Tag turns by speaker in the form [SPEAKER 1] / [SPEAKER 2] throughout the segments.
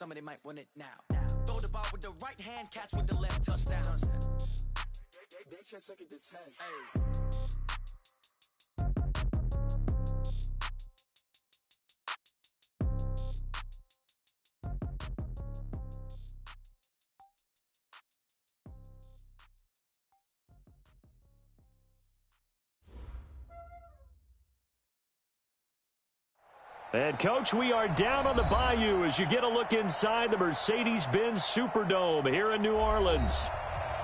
[SPEAKER 1] somebody might win it now. Throw the ball with the right hand, catch with the left, touchdown.
[SPEAKER 2] They should take it to 10.
[SPEAKER 1] Hey.
[SPEAKER 3] And, Coach, we are down on the Bayou as you get a look inside the Mercedes-Benz Superdome here in New Orleans.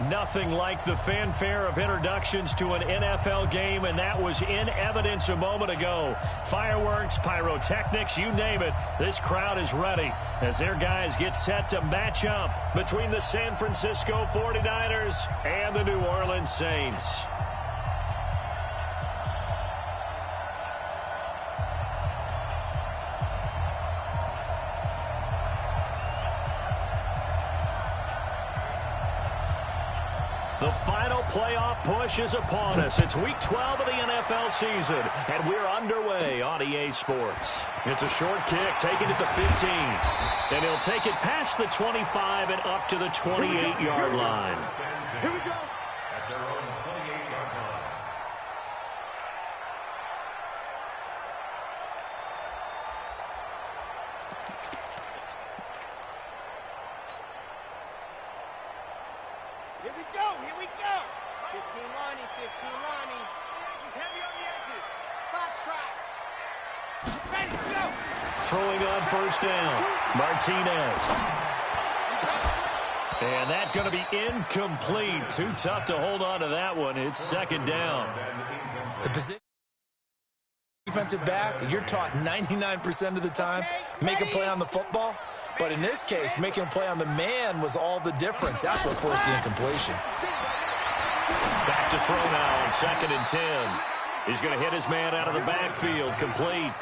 [SPEAKER 3] Nothing like the fanfare of introductions to an NFL game, and that was in evidence a moment ago. Fireworks, pyrotechnics, you name it. This crowd is ready as their guys get set to match up between the San Francisco 49ers and the New Orleans Saints. The final playoff push is upon us. It's Week 12 of the NFL season, and we're underway on EA Sports. It's a short kick, taking it to 15. And he'll take it past the 25 and up to the 28-yard line.
[SPEAKER 2] Here we go.
[SPEAKER 4] At their own 28-yard line.
[SPEAKER 2] Here we go. Here we go. 15 lining, 15 lining. He's heavy on the edges. Foxtrot. Ready, go.
[SPEAKER 3] Throwing on first down, Martinez. And that's going to be incomplete. Too tough to hold on to that one. It's second down.
[SPEAKER 5] The position defensive back, you're taught 99% of the time, make a play on the football. But in this case, making a play on the man was all the difference. That's what forced the incompletion.
[SPEAKER 3] Back to throw now on 2nd and 10. He's going to hit his man out of the backfield, complete.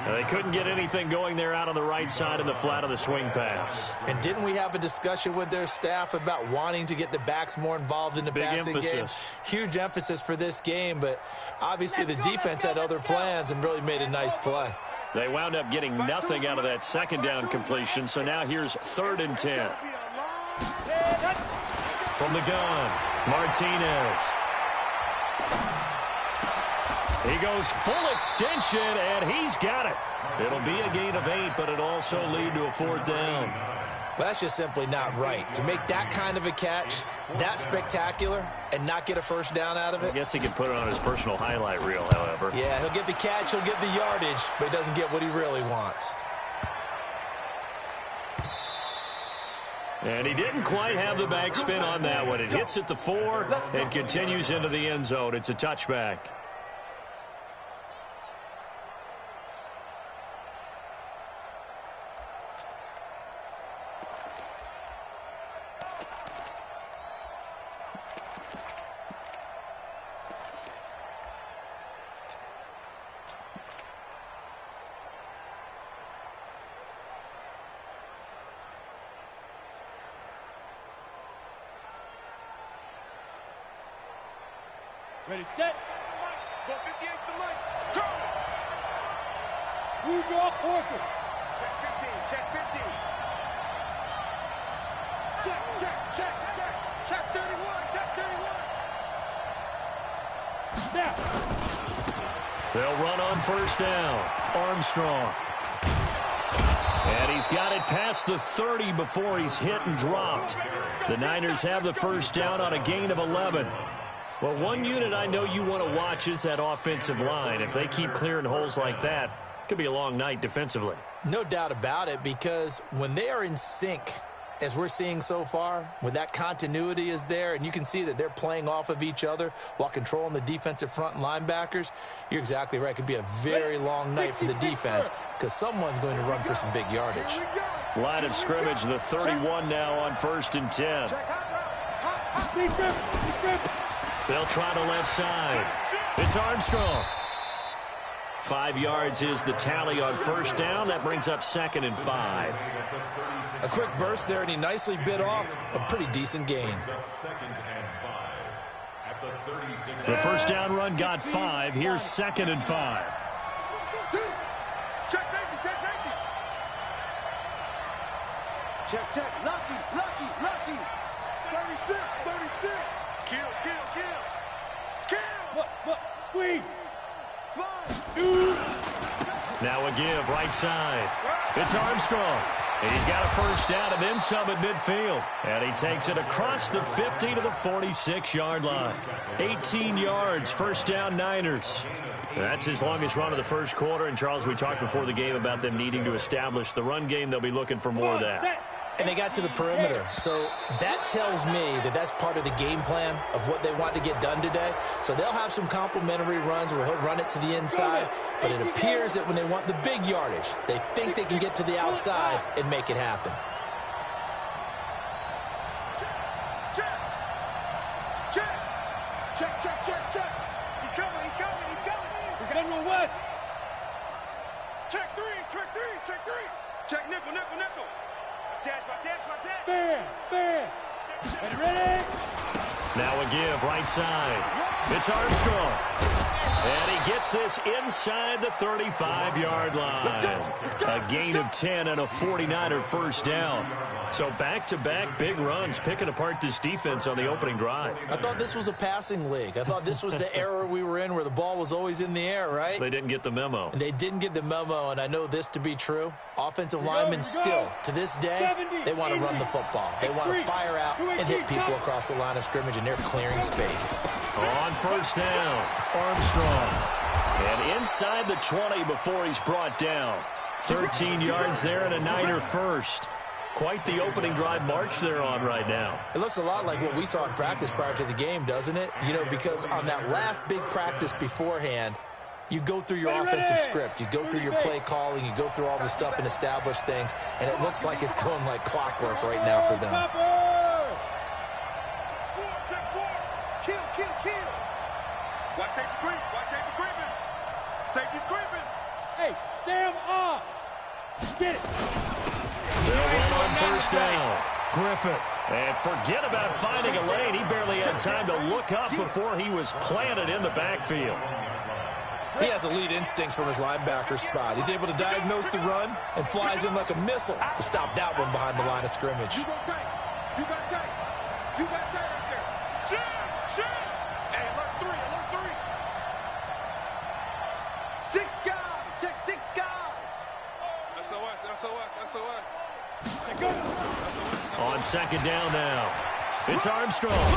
[SPEAKER 3] Now, they couldn't get anything going there out on the right side of the flat of the swing pass.
[SPEAKER 5] And didn't we have a discussion with their staff about wanting to get the backs more involved in the passing game? Huge emphasis for this game, but obviously the defense had other plans and really made a nice play.
[SPEAKER 3] They wound up getting nothing out of that second down completion, so now here's 3rd and 10. From the gun, Martinez. He goes full extension, and he's got it. It'll be a gain of 8, but it'll also lead to a 4th down.
[SPEAKER 5] Well, that's just simply not right. To make that kind of a catch, that spectacular, and not get a first down out of it.
[SPEAKER 3] I guess he could put it on his personal highlight reel, however.
[SPEAKER 5] Yeah, he'll get the catch, he'll get the yardage, but he doesn't get what he really wants.
[SPEAKER 3] And he didn't quite have the backspin on that one. It hits at the 4 and continues into the end zone. It's a touchback.
[SPEAKER 2] Ready, set. Go 58 to the mic. Go. Move your forward. Check 15. Check 15. Check, check, check, check. Check 31. Check 31. Now.
[SPEAKER 3] They'll run on first down. Armstrong. And he's got it past the 30 before he's hit and dropped. The Niners have the first down on a gain of 11. Well, one unit I know you want to watch is that offensive line. If they keep clearing holes like that, it could be a long night defensively.
[SPEAKER 5] No doubt about it, because when they are in sync, as we're seeing so far, when that continuity is there, and you can see that they're playing off of each other while controlling the defensive front and linebackers, you're exactly right. It could be a very long night for the defense because someone's going to run for some big yardage.
[SPEAKER 3] Line of scrimmage, the 31 now on 1st and 10. They'll try the left side. It's Armstrong. 5 yards is the tally on first down. That brings up 2nd and 5.
[SPEAKER 5] A quick burst there, and he nicely bit off a pretty decent gain.
[SPEAKER 3] The first down run got 5. Here's 2nd and 5.
[SPEAKER 2] Check safety, check safety. Check, check. Lucky, lucky, lucky. 36, 36. Kill, kill, kill. Kill. What? Squeeze. Slide. Shoot.
[SPEAKER 3] Now a give right side. It's Armstrong. And he's got a first down and then some at midfield. And he takes it across the 50 to the 46-yard line. 18 yards, first down Niners. That's his longest run of the first quarter. And, Charles, we talked before the game about them needing to establish the run game. They'll be looking for more of that.
[SPEAKER 5] And they got to the perimeter. So that tells me that that's part of the game plan of what they want to get done today. So they'll have some complementary runs where he'll run it to the inside. But it appears that when they want the big yardage, they think they can get to the outside and make it happen.
[SPEAKER 2] Check. He's coming. We got no West. Check three. Check nickel. Bam. Ready?
[SPEAKER 3] Now a give right side. It's Armstrong. And he gets this inside the 35-yard line. A gain of 10 and a 49er first down. So back-to-back big runs, picking apart this defense on the opening drive.
[SPEAKER 5] I thought this was a passing league. I thought this was the era we were in where the ball was always in the air, right?
[SPEAKER 3] They didn't get the memo.
[SPEAKER 5] And they didn't get the memo, and I know this to be true. Offensive linemen still, to this day, they want to run the football. They want to fire out and hit people across the line of scrimmage, and they're clearing space.
[SPEAKER 3] On first down, Armstrong. And inside the 20 before he's brought down. 13 yards there and a Niner first. Quite the opening drive march they're on right now.
[SPEAKER 5] It looks a lot like what we saw in practice prior to the game, doesn't it? You know, because on that last big practice beforehand, you go through your offensive script. You go through your play calling. You go through all the stuff and establish things. And it looks like it's going like clockwork right now for them.
[SPEAKER 2] Kill. Watch safety creeping. Safety's creeping. Hey, Sam off. Get it.
[SPEAKER 3] They'll run on first down. Griffith. And forget about finding a lane. He barely had time to look up before he was planted in the backfield.
[SPEAKER 5] He has elite instincts from his linebacker spot. He's able to diagnose the run and flies in like a missile to stop that one behind the line of scrimmage.
[SPEAKER 2] You got tight right there. Shoot. Hey, alert three. 6 guys. Check 6 guys. SOS.
[SPEAKER 3] On second down now. It's Armstrong.
[SPEAKER 2] I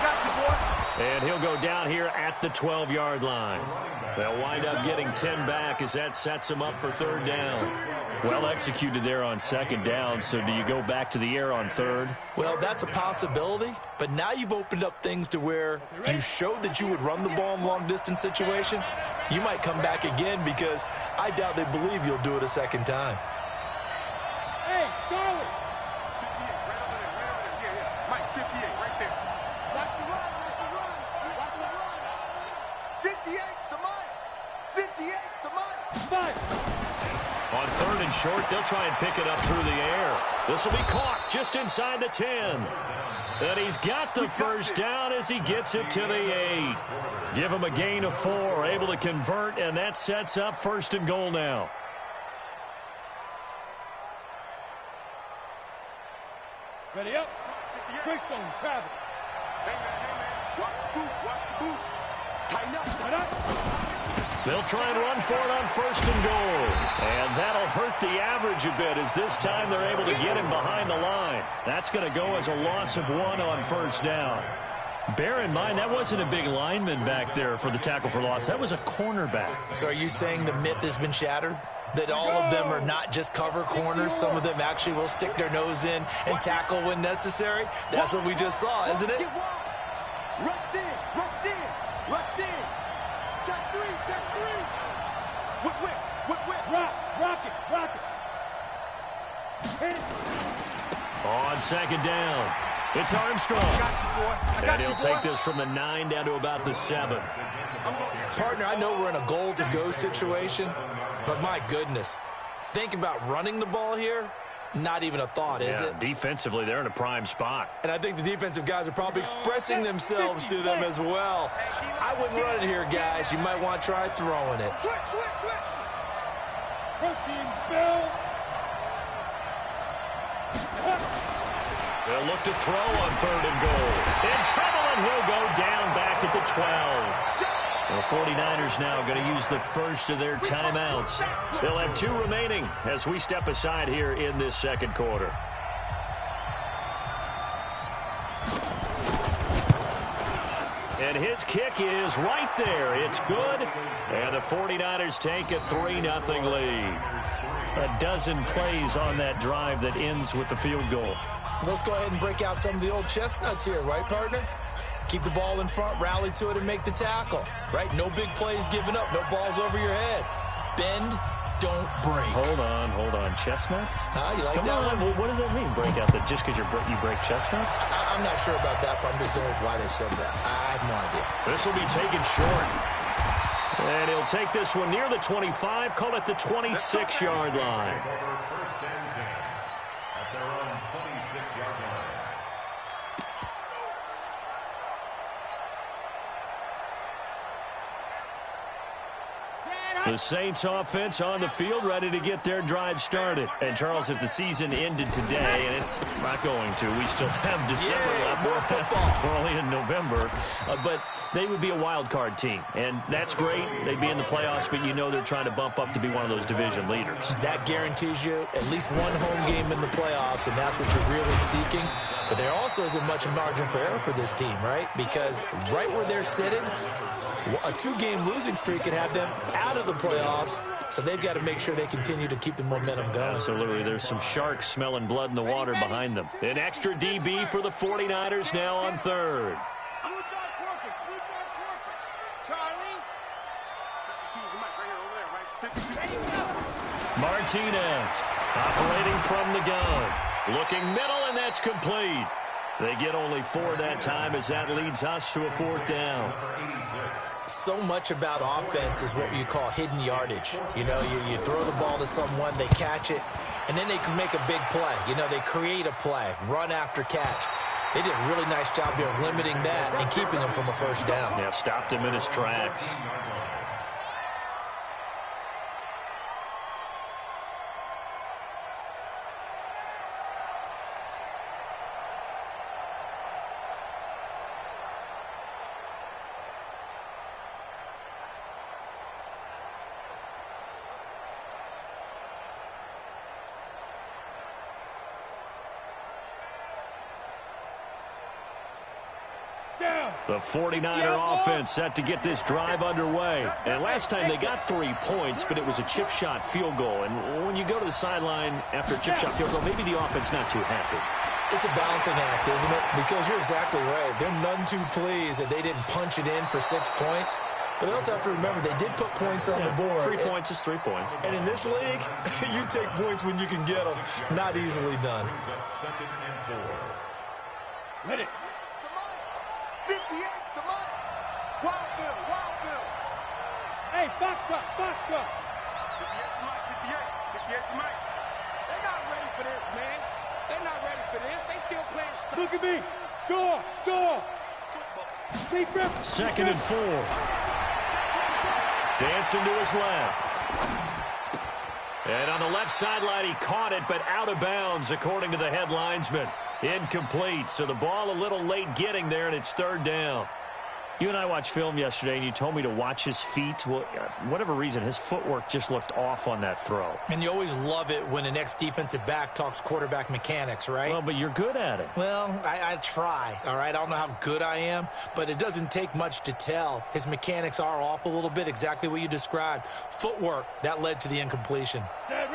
[SPEAKER 2] got you, boy.
[SPEAKER 3] And he'll go down here at the 12-yard line. They'll wind up getting 10 back as that sets them up for third down. Well executed there on second down, so do you go back to the air on third?
[SPEAKER 5] Well, that's a possibility, but now you've opened up things to where you showed that you would run the ball in long-distance situation. You might come back again because I doubt they believe you'll do it a second time.
[SPEAKER 2] Hey, Charlie. 58, right over there. Mike, 58, right there. Watch the run. 58's the Mike. 58's the Mike. Five.
[SPEAKER 3] On third and short, they'll try and pick it up through the air. This will be caught just inside the 10. And he's got the first down as he gets it to the 8. Give him a gain of 4, able to convert, and that sets up first and goal now.
[SPEAKER 2] Ready up. Quickstone, travel. Hey, man. Watch the boot. Tighten up.
[SPEAKER 3] They'll try and run for it on first and goal. And that'll hurt the average a bit as this time they're able to get him behind the line. That's going to go as a loss of 1 on first down. Bear in mind, that wasn't a big lineman back there for the tackle for loss. That was a cornerback.
[SPEAKER 5] So are you saying the myth has been shattered? That all of them are not just cover corners? Some of them actually will stick their nose in and tackle when necessary? That's what we just saw, isn't it?
[SPEAKER 2] Rush in. Check 3. Whip. Rock it. Hit it.
[SPEAKER 3] On second down, it's Armstrong. And he'll take this from the 9 down to about the 7.
[SPEAKER 5] Partner, I know we're in a goal-to-go situation, but my goodness, think about running the ball here. Not even a thought, is it?
[SPEAKER 3] Defensively, they're in a prime spot.
[SPEAKER 5] And I think the defensive guys are probably expressing themselves to them as well. I wouldn't run it here, guys. You might want to try throwing it.
[SPEAKER 2] Switch. Protein spill.
[SPEAKER 3] They'll look to throw on 3rd and goal. In trouble, and he'll go down back at the 12. The 49ers now going to use the first of their timeouts. They'll have 2 remaining as we step aside here in this second quarter. And his kick is right there. It's good. And the 49ers take a 3-0 lead. A dozen plays on that drive that ends with the field goal.
[SPEAKER 5] Let's go ahead and break out some of the old chestnuts here, right, partner? Keep the ball in front, rally to it, and make the tackle, right? No big plays given up, no balls over your head. Bend, don't break.
[SPEAKER 3] Hold on. Chestnuts?
[SPEAKER 5] You like
[SPEAKER 3] Come
[SPEAKER 5] that
[SPEAKER 3] on,
[SPEAKER 5] one?
[SPEAKER 3] what does that mean, break out? Just because you break chestnuts?
[SPEAKER 5] I'm not sure about that, but I'm just going with why they said that. I have no idea.
[SPEAKER 3] This will be taken short. And he'll take this one near the 25, call it the 26-yard line.
[SPEAKER 4] First and 10 at their own 26-yard line.
[SPEAKER 3] The Saints offense on the field, ready to get their drive started. And, Charles, if the season ended today, and it's not going to, we still have December left. We're only in November. But they would be a wild card team, and that's great. They'd be in the playoffs, but you know they're trying to bump up to be one of those division leaders.
[SPEAKER 5] That guarantees you at least one home game in the playoffs, and that's what you're really seeking. But there also isn't much margin for error for this team, right? Because right where they're sitting, a 2-game losing streak could have them out of the playoffs, so they've got to make sure they continue to keep the momentum going.
[SPEAKER 3] Absolutely. There's some sharks smelling blood in the water behind them. An extra DB for the 49ers now on 3rd. Martinez operating from the gun. Looking middle, and that's complete. They get only 4 that time as that leads us to a 4th down.
[SPEAKER 5] So much about offense is what you call hidden yardage. You know, you throw the ball to someone, they catch it, and then they can make a big play. You know, they create a play, run after catch. They did a really nice job there of limiting that and keeping him from a first down.
[SPEAKER 3] Yeah, stopped him in his tracks. The 49er offense set to get this drive underway. And last time they got 3 points, but it was a chip shot field goal. And when you go to the sideline after a chip shot field goal, maybe the offense not too happy.
[SPEAKER 5] It's a balancing act, isn't it? Because you're exactly right. They're none too pleased that they didn't punch it in for 6 points. But they also have to remember they did put points on the board.
[SPEAKER 3] 3 points is 3 points.
[SPEAKER 5] And in this league, you take points when you can get them. Not easily done.
[SPEAKER 2] Let it. 58, come on. Wild Bill. Hey, box truck. 58 to Mike. They're not ready for this, man. They're not ready for this. They still playing soccer. Look at me. Go.
[SPEAKER 3] 2nd and 4. Dancing to his left. And on the left sideline, he caught it, but out of bounds, according to the head linesman. Incomplete, so the ball a little late getting there, and it's 3rd down. You and I watched film yesterday, and you told me to watch his feet. Well, for whatever reason, his footwork just looked off on that throw.
[SPEAKER 5] And you always love it when an ex-defensive back talks quarterback mechanics, right?
[SPEAKER 3] Well, but you're good at it.
[SPEAKER 5] Well, I try, all right? I don't know how good I am, but it doesn't take much to tell. His mechanics are off a little bit, exactly what you described. Footwork, that led to the incompletion.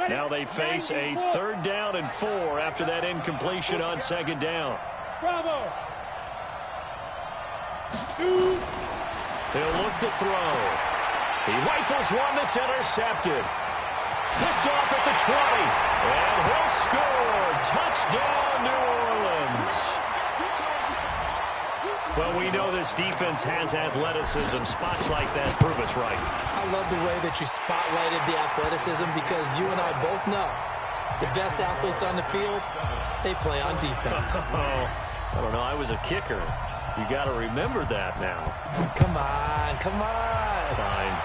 [SPEAKER 3] Now they face a 3rd down and 4 after that incompletion on 2nd down.
[SPEAKER 2] Bravo.
[SPEAKER 3] He'll look to throw. He rifles one that's intercepted. Picked off at the 20. And he'll score. Touchdown, New Orleans. Well, we know this defense has athleticism. Spots like that prove us right.
[SPEAKER 5] I love the way that you spotlighted the athleticism because you and I both know the best athletes on the field, they play on defense.
[SPEAKER 3] Oh, I don't know. I was a kicker. You got to remember that now.
[SPEAKER 5] Come on.
[SPEAKER 3] Fine.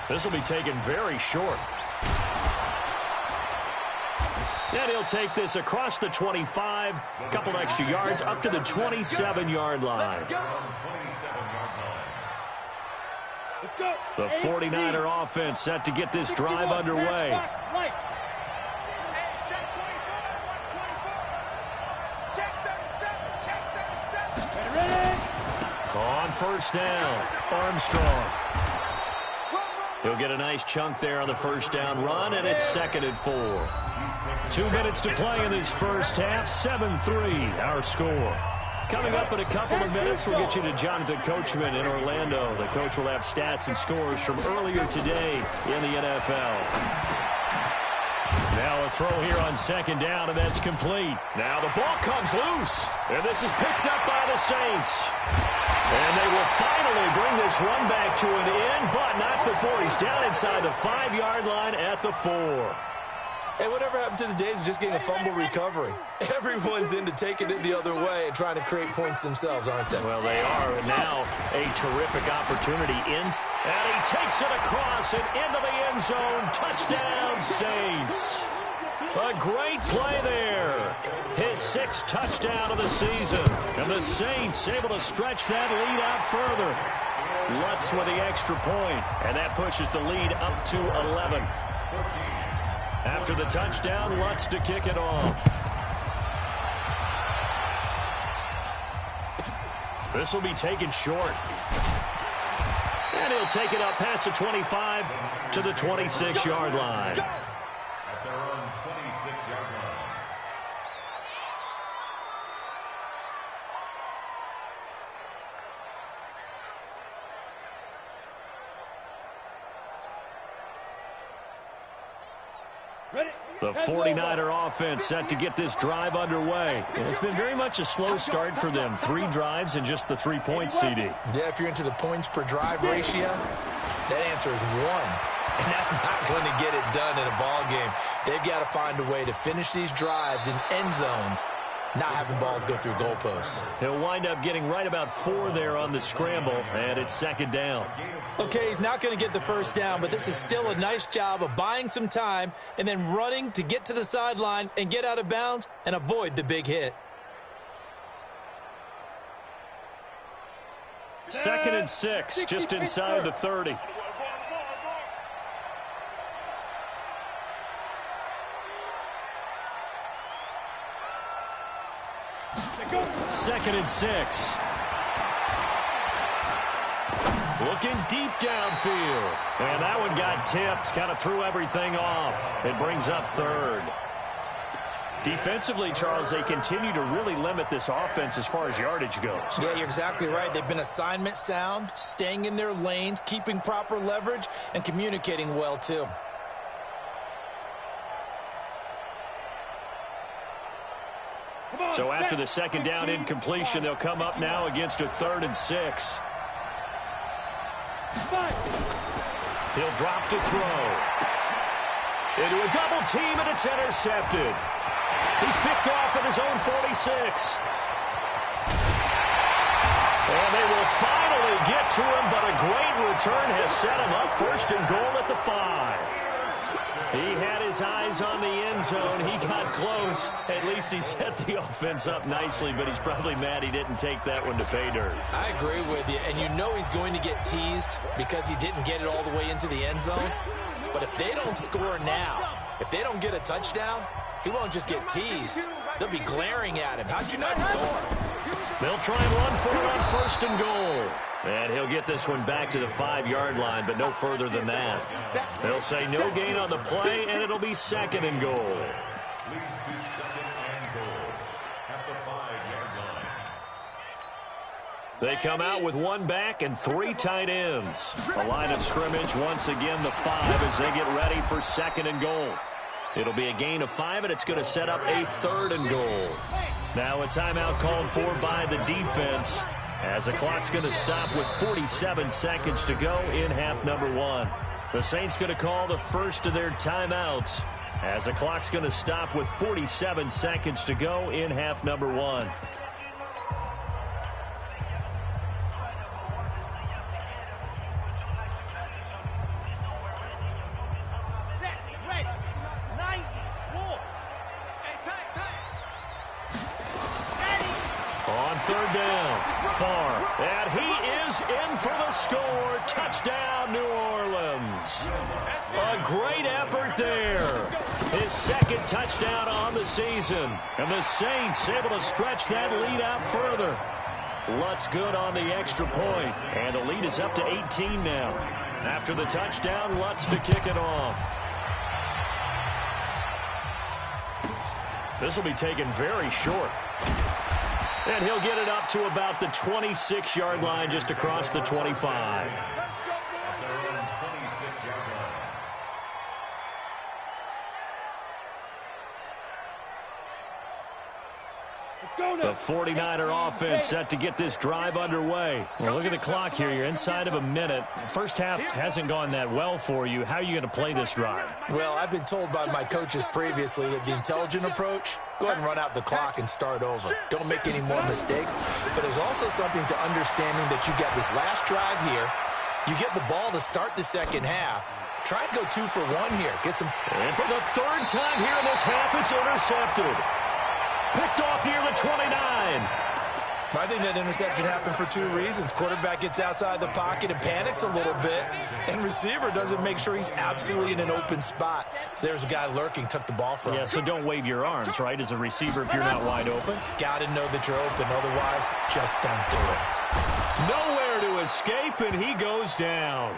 [SPEAKER 3] This will be taken very short. And he'll take this across the 25, a couple extra yards, up to the 27-yard line. The 49er offense set to get this drive underway. On first down, Armstrong. He'll get a nice chunk there on the first down run, and it's 2nd and 4. 2 minutes to play in this first half, 7-3 our score. Coming up in a couple of minutes, we'll get you to Jonathan Coachman in Orlando. The coach will have stats and scores from earlier today in the NFL. Now a throw here on 2nd down, and that's complete. Now the ball comes loose, and this is picked up by the Saints. And they will finally bring this run back to an end, but not before he's down inside the 5-yard line at the 4.
[SPEAKER 5] Hey, whatever happened to the days of just getting a fumble recovery? Everyone's into taking it the other way and trying to create points themselves, aren't they?
[SPEAKER 3] Well, they are, and now a terrific opportunity. And he takes it across and into the end zone. Touchdown, Saints. A great play there. His 6th touchdown of the season. And the Saints able to stretch that lead out further. Lutz with the extra point, and that pushes the lead up to 11. After the touchdown, Lutz to kick it off. This will be taken short. And he'll take it up past the 25 to the 26-yard line.
[SPEAKER 4] At their own 26-yard line.
[SPEAKER 3] The 49er offense set to get this drive underway. And it's been very much a slow start for them. 3 drives and just the 3 points, CD.
[SPEAKER 5] Yeah, if you're into the points per drive ratio, that answer is 1. And that's not going to get it done in a ball game. They've got to find a way to finish these drives in end zones, not having balls go through goalposts.
[SPEAKER 3] He'll wind up getting right about 4 there on the scramble, and it's 2nd down.
[SPEAKER 5] Okay, he's not going to get the first down, but this is still a nice job of buying some time and then running to get to the sideline and get out of bounds and avoid the big hit.
[SPEAKER 3] 2nd and 6, just inside the 30. Second and 6. Looking deep downfield. And that one got tipped. Kind of threw everything off. It brings up 3rd. Defensively, Charles, they continue to really limit this offense as far as yardage goes.
[SPEAKER 5] Yeah, you're exactly right. They've been assignment sound, staying in their lanes, keeping proper leverage, and communicating well, too.
[SPEAKER 3] So after the 2nd down incompletion, they'll come up now against a 3rd and 6. He'll drop to throw. Into a double team, and it's intercepted. He's picked off at his own 46. And they will finally get to him, but a great return has set him up 1st and goal at the 5. He had his eyes on the end zone. He got close. At least he set the offense up nicely, but he's probably mad he didn't take that one to pay dirt.
[SPEAKER 5] I agree with you, and you know he's going to get teased because he didn't get it all the way into the end zone. But if they don't score now, if they don't get a touchdown, he won't just get teased. They'll be glaring at him. How'd you not score?
[SPEAKER 3] They'll try and run for it on 1st and goal. And he'll get this one back to the 5-yard line, but no further than that. They'll say no gain on the play, and it'll be 2nd and goal.
[SPEAKER 4] Leads to 2nd and goal at the 5-yard line.
[SPEAKER 3] They come out with 1 back and 3 tight ends. A line of scrimmage, once again the 5 as they get ready for 2nd and goal. It'll be a gain of 5, and it's going to set up a 3rd and goal. Now a timeout called for by the defense, as the clock's going to stop with 47 seconds to go in half number 1. The Saints going to call the first of their timeouts, as the clock's going to stop with 47 seconds to go in half number 1. third down. Far. And he is in for the score. Touchdown, New Orleans. A great effort there. His second touchdown on the season. And the Saints able to stretch that lead out further. Lutz good on the extra point. And the lead is up to 18 now. After the touchdown, Lutz to kick it off. This will be taken very short. And he'll get it up to about the 26-yard line, just across the 25. The 49er offense set to get this drive underway. Well, look at the clock here. You're inside of a minute. First half hasn't gone that well for you. How are you going to play this drive?
[SPEAKER 5] Well, I've been told by my coaches previously that the intelligent approach, go ahead and run out the clock and start over. Don't make any more mistakes. But there's also something to understanding that you get this last drive here. You get the ball to start the second half. Try and go 2 for 1 here. Get some.
[SPEAKER 3] And for the third time here in this half, it's intercepted. Picked off near the 29.
[SPEAKER 5] I think that interception happened for 2 reasons. Quarterback gets outside the pocket and panics a little bit, and receiver doesn't make sure he's absolutely in an open spot. So there's a guy lurking, took the ball from him.
[SPEAKER 3] Yeah, so don't wave your arms, right, as a receiver if you're not wide open.
[SPEAKER 5] Got to know that you're open. Otherwise, just don't do it.
[SPEAKER 3] Nowhere to escape, and he goes down.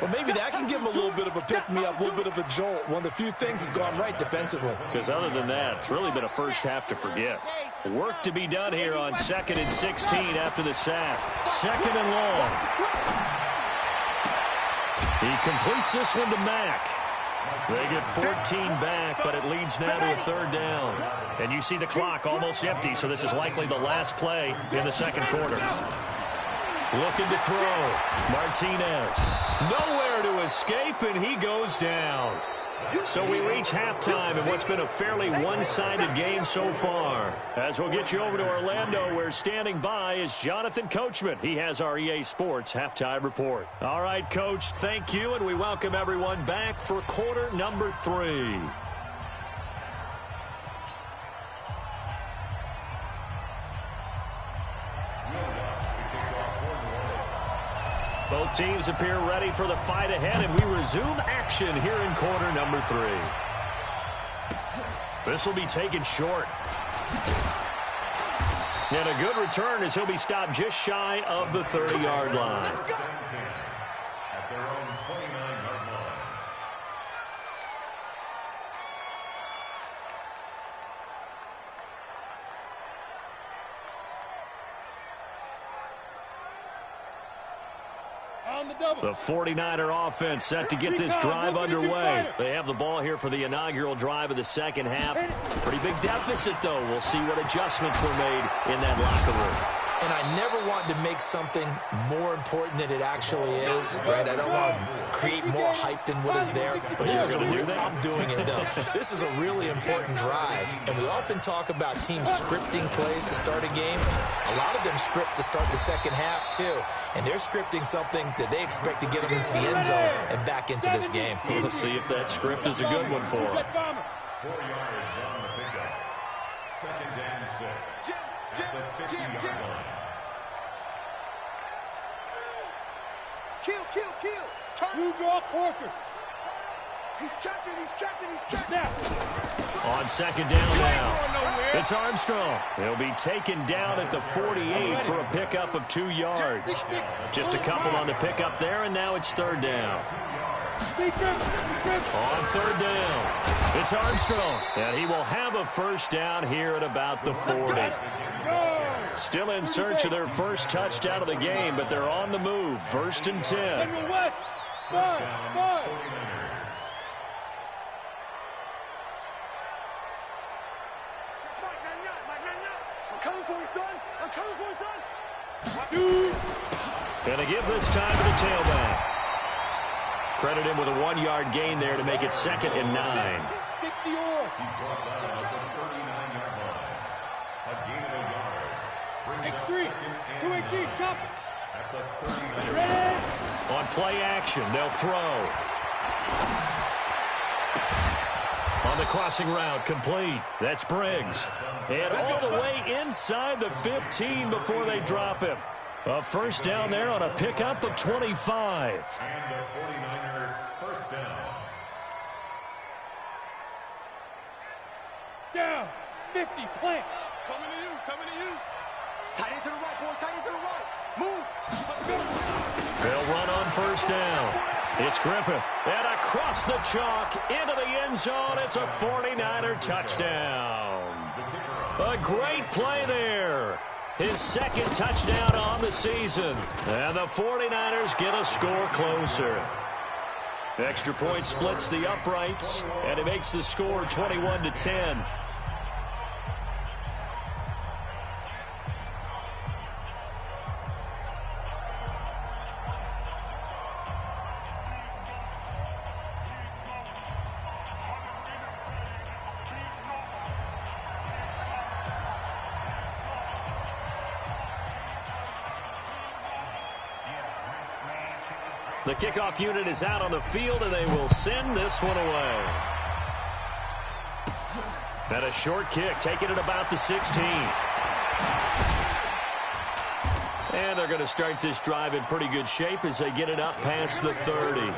[SPEAKER 5] Well, maybe that can give him a little bit of a pick-me-up, a little bit of a jolt. One of the few things has gone right defensively.
[SPEAKER 3] Because other than that, it's really been a first half to forget. Work to be done here on 2nd and 16 after the sack. 2nd and long. He completes this one to Mack. They get 14 back, but it leads now to a third down. And you see the clock almost empty, so this is likely the last play in the second quarter. Looking to throw. Martinez. Nowhere to escape, and he goes down. So we reach halftime in what's been a fairly one-sided game so far. As we'll get you over to Orlando, where standing by is Jonathan Coachman. He has our EA Sports halftime report. All right, Coach, thank you, and we welcome everyone back for quarter number 3. Both teams appear ready for the fight ahead, and we resume action here in quarter number 3. This will be taken short. And a good return as he'll be stopped just shy of the 30-yard line.
[SPEAKER 4] At their own 29-yard line.
[SPEAKER 3] The 49er offense set to get this drive underway. They have the ball here for the inaugural drive of the second half. Pretty big deficit, though. We'll see what adjustments were made in that locker room.
[SPEAKER 5] And I never want to make something more important than it actually is, right? I don't want to create more hype than what is there. But this is I'm doing it, though. This is a really important drive. And we often talk about teams scripting plays to start a game. A lot of them script to start the second half, too. And they're scripting something that they expect to get them into the end zone and back into this game.
[SPEAKER 3] We'll see if that script is a good one for them.
[SPEAKER 4] 4 yards on the pickup. 2nd and 6. At the 50-yard line.
[SPEAKER 2] Kill. Turn. You draw Corker. He's checking.
[SPEAKER 3] On 2nd down now, it's Armstrong. He'll be taken down at the 48 for a pickup of 2 yards. Just a couple on the pickup there, and now it's 3rd down. On 3rd down, it's Armstrong, and he will have a first down here at about the 40. Still in search of their first touchdown of the game, but they're on the move. 1st and 10.
[SPEAKER 2] I'm coming for you, son.
[SPEAKER 3] Gonna give this time to the tailback. Credit him with a 1-yard gain there to make it 2nd and 9.
[SPEAKER 4] He's brought down at the 39-yard line. A gain of a yard. Brings up 2nd and 9. At the 39-yard line.
[SPEAKER 3] On play action, they'll throw. On the crossing route, complete. That's Briggs. And all the way inside the 15 before they drop him. A first down there on a pickup of 25.
[SPEAKER 4] And the 49er first down.
[SPEAKER 2] Down. 50. Plant. Coming to you. Coming to you. Tight end to the right, boy. Tight end to the right. Move. Let's go.
[SPEAKER 3] They'll run on first down. It's Griffith. And across the chalk into the end zone. It's a 49er touchdown. A great play there. His second touchdown on the season. And the 49ers get a score closer. Extra point splits the uprights, and it makes the score 21-10. The kickoff unit is out on the field, and they will send this one away. And a short kick, taking it about the 16. And they're going to start this drive in pretty good shape as they get it up past the 30.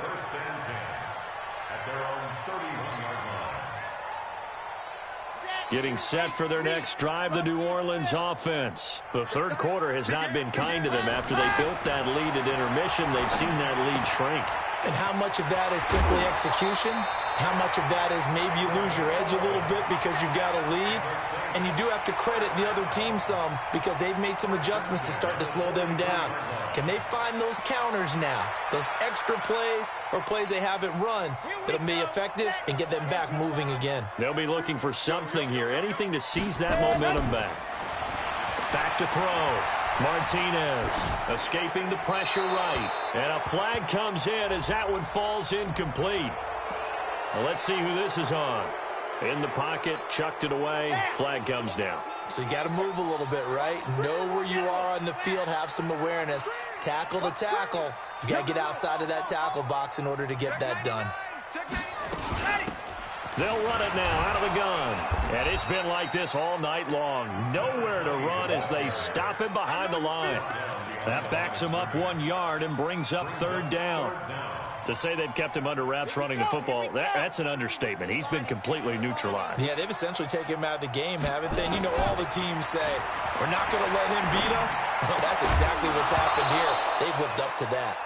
[SPEAKER 3] Getting set for their next drive, the New Orleans offense. The third quarter has not been kind to them. After they built that lead at intermission, they've seen that lead shrink.
[SPEAKER 5] And how much of that is simply execution? How much of that is maybe you lose your edge a little bit because you've got a lead? And you do have to credit the other team some because they've made some adjustments to start to slow them down. Can they find those counters now, those extra plays or plays they haven't run that'll be effective and get them back moving again?
[SPEAKER 3] They'll be looking for something here, anything to seize that momentum back. Back to throw. Martinez escaping the pressure right. And a flag comes in as that one falls incomplete. Well, let's see who this is on. In the pocket, chucked it away, flag comes down.
[SPEAKER 5] So you got to move a little bit, right? Know where you are on the field, have some awareness. Tackle to tackle. You got to get outside of that tackle box in order to get that done.
[SPEAKER 3] They'll run it now out of the gun. And it's been like this all night long. Nowhere to run as they stop him behind the line. That backs him up 1 yard and brings up third down. To say they've kept him under wraps running the football, that's an understatement. He's been completely neutralized.
[SPEAKER 5] Yeah, they've essentially taken him out of the game, haven't they? And you know all the teams say, we're not going to let him beat us. Well, that's exactly what's happened here. They've lived up to that.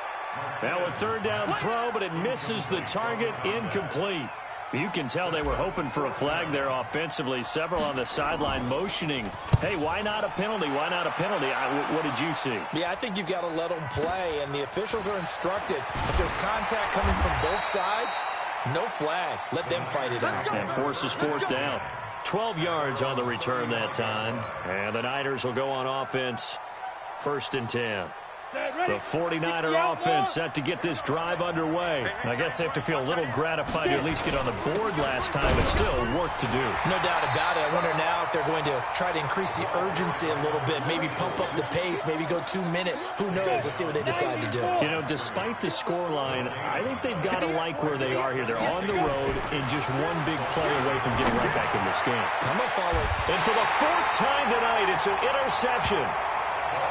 [SPEAKER 3] Now a third down throw, but it misses the target, incomplete. You can tell they were hoping for a flag there offensively. Several on the sideline motioning. Hey, why not a penalty? Why not a penalty? What did you see?
[SPEAKER 5] Yeah, I think you've got to let them play, and the officials are instructed. If there's contact coming from both sides, no flag. Let them fight it out.
[SPEAKER 3] And forces fourth down. 12 yards on the return that time. And the Niners will go on offense. 1st and 10. The 49er offense set to get this drive underway. I guess they have to feel a little gratified to at least get on the board last time, but still work to do.
[SPEAKER 5] No doubt about it. I wonder now if they're going to try to increase the urgency a little bit, maybe pump up the pace, maybe go 2 minutes. Who knows? Let's see what they decide to do.
[SPEAKER 3] You know, despite the scoreline, I think they've got to like where they are here. They're on the road and just one big play away from getting right back in this game.
[SPEAKER 5] I'm going to follow.
[SPEAKER 3] And for the 4th time tonight, it's an interception.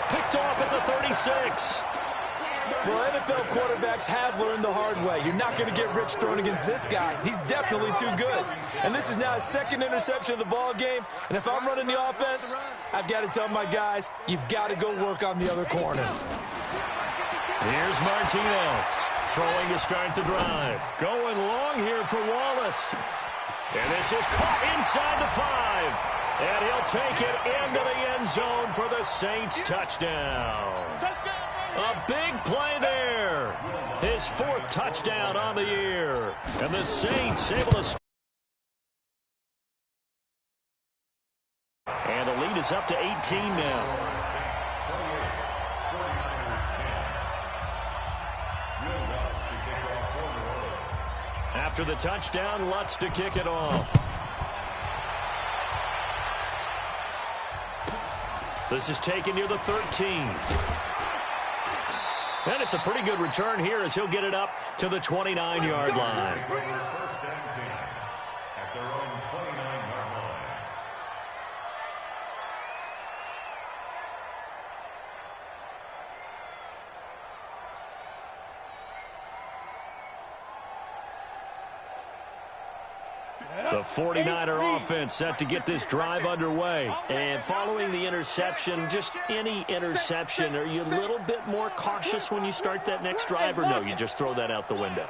[SPEAKER 3] Picked off at the 36.
[SPEAKER 5] Well, NFL quarterbacks have learned the hard way. You're not going to get rich throwing against this guy. He's definitely too good. And this is now his 2nd interception of the ball game. And if I'm running the offense, I've got to tell my guys, you've got to go work on the other corner.
[SPEAKER 3] Here's Martinez throwing to start the drive. Going long here for Wallace. And this is caught inside the 5. And he'll take it into the end zone for the Saints touchdown. A big play there. His 4th touchdown on the year. And the Saints able to... And the lead is up to 18 now. After the touchdown, Lutz to kick it off. This is taken near the 13. And it's a pretty good return here as he'll get it up to the 29-yard line. The 49er offense set to get this drive underway.
[SPEAKER 6] And following the interception, just any interception, are you a little bit more cautious when you start that next drive, or no, you just throw that out the window?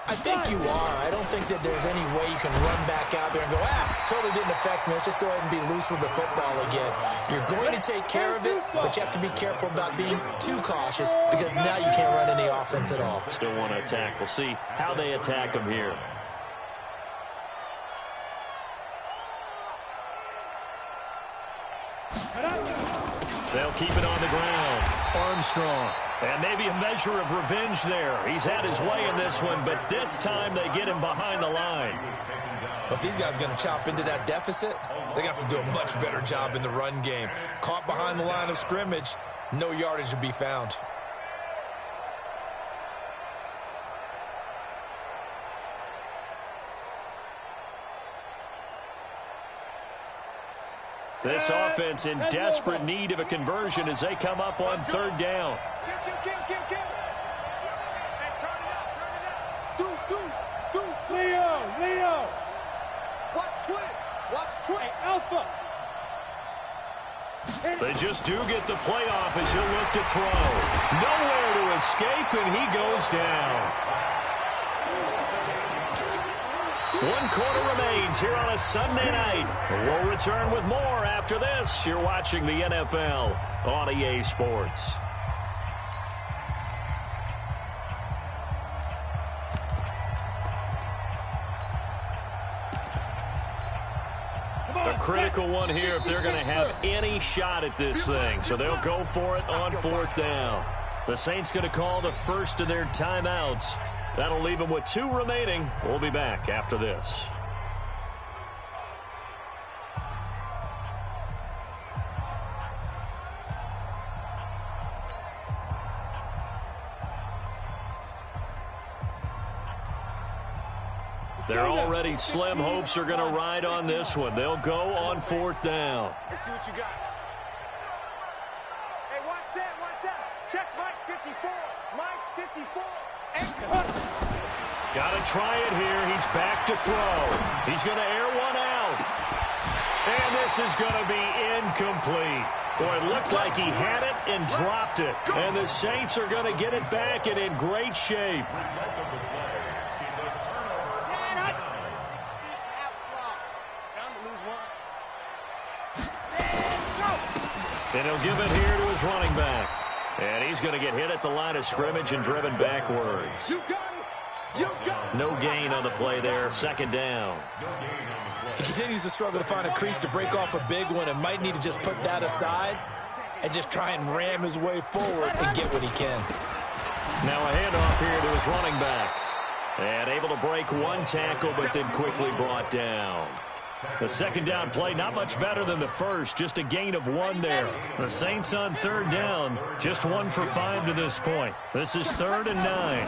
[SPEAKER 5] I think you are. I don't think that there's any way you can run back out there and go, totally didn't affect me. Let's just go ahead and be loose with the football again. You're going to take care of it, but you have to be careful about being too cautious because now you can't run any offense at all.
[SPEAKER 3] Still want to attack. We'll see how they attack them here. They'll keep it on the ground. Armstrong. And maybe a measure of revenge there. He's had his way in this one, but this time they get him behind the line.
[SPEAKER 5] But these guys are going to chop into that deficit. They got to do a much better job in the run game. Caught behind the line of scrimmage, no yardage to be found.
[SPEAKER 3] This offense in desperate need of a conversion as they come up on third down.
[SPEAKER 2] Leo. Watch twins. Hey, Alpha.
[SPEAKER 3] They just do get the playoff as he'll look to throw. Nowhere to escape, and he goes down. 1 quarter remains here on a Sunday night. We'll return with more after this. You're watching the NFL on EA Sports. A critical one here if they're going to have any shot at this thing. So they'll go for it on fourth down. The Saints going to call the first of their timeouts. That'll leave them with 2 remaining. We'll be back after this. They're already slim hopes are going to ride on this one. They'll go on fourth down.
[SPEAKER 2] Let's see what you got. Hey, watch that. Check Mike 54. Mike 54.
[SPEAKER 3] Got to try it here. He's back to throw. He's going to air one out. And this is going to be incomplete. Boy, it looked like he had it and dropped it. And the Saints are going to get it back and in great shape. And he'll give it here to his running back. And he's going to get hit at the line of scrimmage and driven backwards. No gain on the play there. Second down.
[SPEAKER 5] He continues to struggle to find a crease to break off a big one and might need to just put that aside and just try and ram his way forward and get what he can.
[SPEAKER 3] Now a handoff here to his running back. And able to break one tackle, but then quickly brought down. The second down play, not much better than the first, just a gain of 1 there. The Saints on third down, just 1 for 5 to this point. This is 3rd and 9.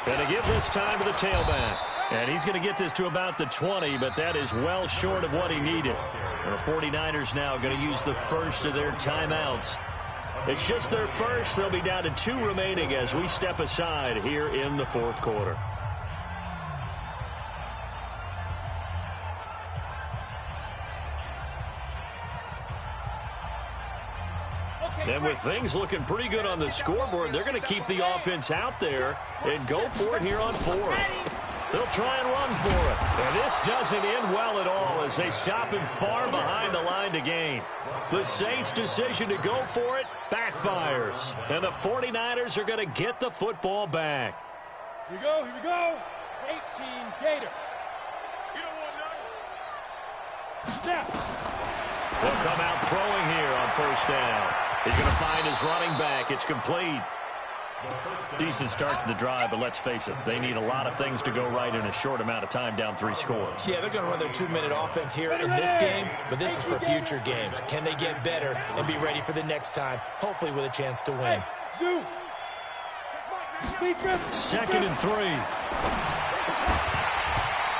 [SPEAKER 3] Going to give this time to the tailback. And he's going to get this to about the 20, but that is well short of what he needed. And the 49ers now going to use the first of their timeouts. It's just their first. They'll be down to 2 remaining as we step aside here in the fourth quarter. And with things looking pretty good on the scoreboard, they're going to keep the offense out there and go for it here on fourth. They'll try and run for it. And this doesn't end well at all as they stop him far behind the line to gain. The Saints' decision to go for it backfires. And the 49ers are going to get the football back.
[SPEAKER 2] Here we go. 18 Gator. You don't want none. Snap.
[SPEAKER 3] They'll come out throwing here on first down. He's going to find his running back. It's complete. Decent start to the drive, but let's face it, they need a lot of things to go right in a short amount of time, down 3 scores.
[SPEAKER 5] Yeah, they're going to run their 2-minute offense here in this game, but this is for future games. Can they get better and be ready for the next time, hopefully with a chance to win?
[SPEAKER 3] 2nd and 3.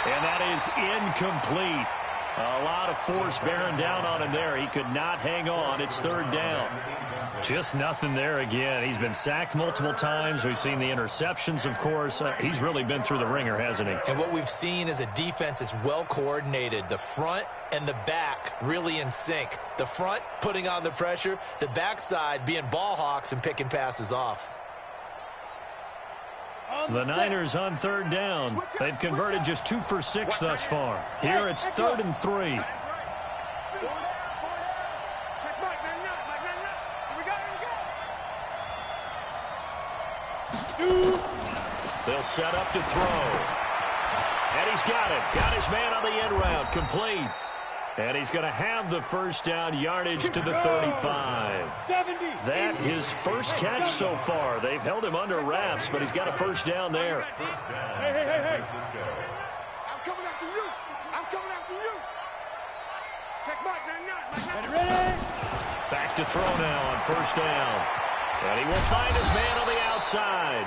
[SPEAKER 3] And that is incomplete. A lot of force bearing down on him there. He could not hang on. It's 3rd down. Just nothing there again. He's been sacked multiple times. We've seen the interceptions, of course. He's really been through the ringer, hasn't he?
[SPEAKER 5] And what we've seen is a defense that's well coordinated. The front and the back really in sync. The front putting on the pressure, the backside being ball hawks and picking passes off.
[SPEAKER 3] The Niners on third down. They've converted just 2 for 6 thus far. Here it's 3rd and 3. They'll set up to throw. And he's got it. Got his man on the end route. Complete. And he's going to have the first down, yardage to the 35. That his first catch so far. They've held him under wraps, but he's got a first down there.
[SPEAKER 2] Hey. I'm coming after you. I'm coming after you. Check Mike. Ready?
[SPEAKER 3] Back to throw now on first down. And he will find his man on the outside.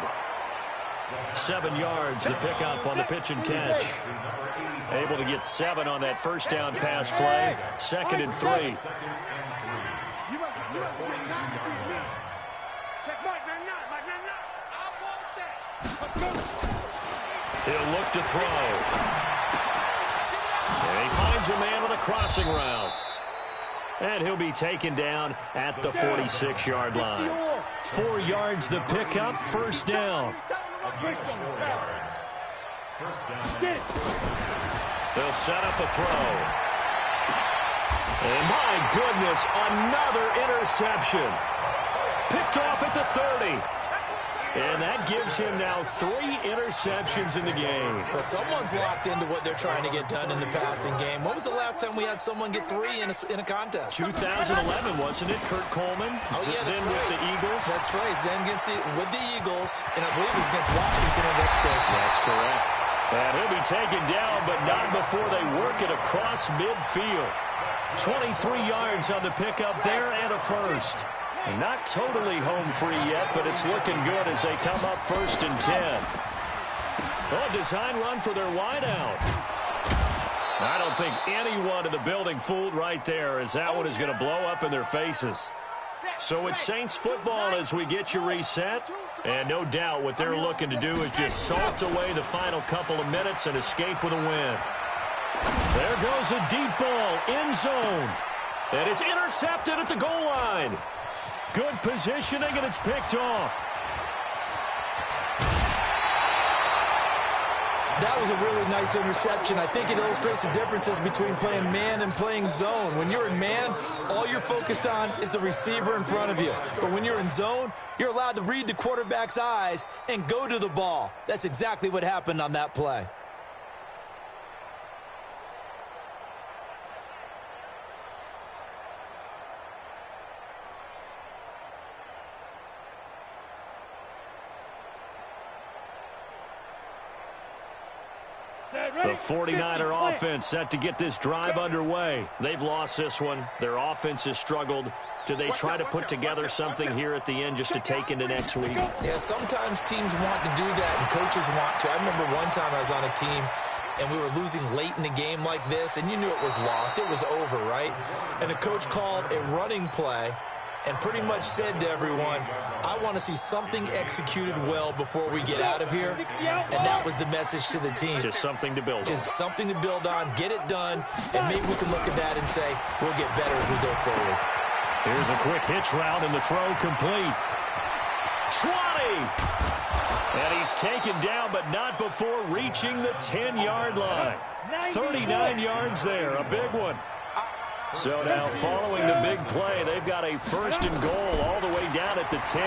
[SPEAKER 3] 7 yards, the pickup on the pitch and catch. Able to get 7 on that first down pass play. 2nd and 3.
[SPEAKER 2] You must get time to see me. Check Mike. I want that.
[SPEAKER 3] He'll look to throw. And he finds a man on the crossing route. And he'll be taken down at the 46-yard line. 4 yards the pickup, first down. They'll set up a throw. And my goodness, another interception. Picked off at the 30. And that gives him now 3 interceptions in the game.
[SPEAKER 5] Well, someone's locked into what they're trying to get done in the passing game. When was the last time we had someone get 3 in a contest?
[SPEAKER 3] 2011, wasn't it? Kurt Coleman.
[SPEAKER 5] Oh, yeah, that's
[SPEAKER 3] then
[SPEAKER 5] right.
[SPEAKER 3] with the Eagles.
[SPEAKER 5] That's right. Then with the Eagles, and I believe it was against Washington and Express.
[SPEAKER 3] That's correct. And he'll be taken down, but not before they work it across midfield. 23 yards on the pickup there and a first. Not totally home free yet, but it's looking good as they come up 1st and 10. Oh, design run for their wideout. I don't think anyone in the building fooled right there, as that one is going to blow up in their faces. So it's Saints football as we get you reset. And no doubt what they're looking to do is just salt away the final couple of minutes and escape with a win. There goes a deep ball, end zone. And it's intercepted at the goal line. Good positioning, and it's picked off.
[SPEAKER 5] That was a really nice interception. I think it illustrates the differences between playing man and playing zone. When you're in man, all you're focused on is the receiver in front of you. But when you're in zone, you're allowed to read the quarterback's eyes and go to the ball. That's exactly what happened on that play.
[SPEAKER 3] The 49er offense set to get this drive underway. They've lost this one. Their offense has struggled. Do they try to put together something here at the end just to take into next week?
[SPEAKER 5] Yeah, sometimes teams want to do that and coaches want to. I remember one time I was on a team and we were losing late in the game like this, and you knew it was lost. It was over, right? And the coach called a running play and pretty much said to everyone, I want to see something executed well before we get out of here. And that was the message to the team.
[SPEAKER 3] Just something to build on.
[SPEAKER 5] Just something to build on, get it done, and maybe we can look at that and say, we'll get better as we go forward.
[SPEAKER 3] Here's a quick hitch route, and the throw complete. 20! And he's taken down, but not before reaching the 10-yard line. 39 yards there, a big one. So now following the big play, they've got a 1st and goal all the way down at the 10.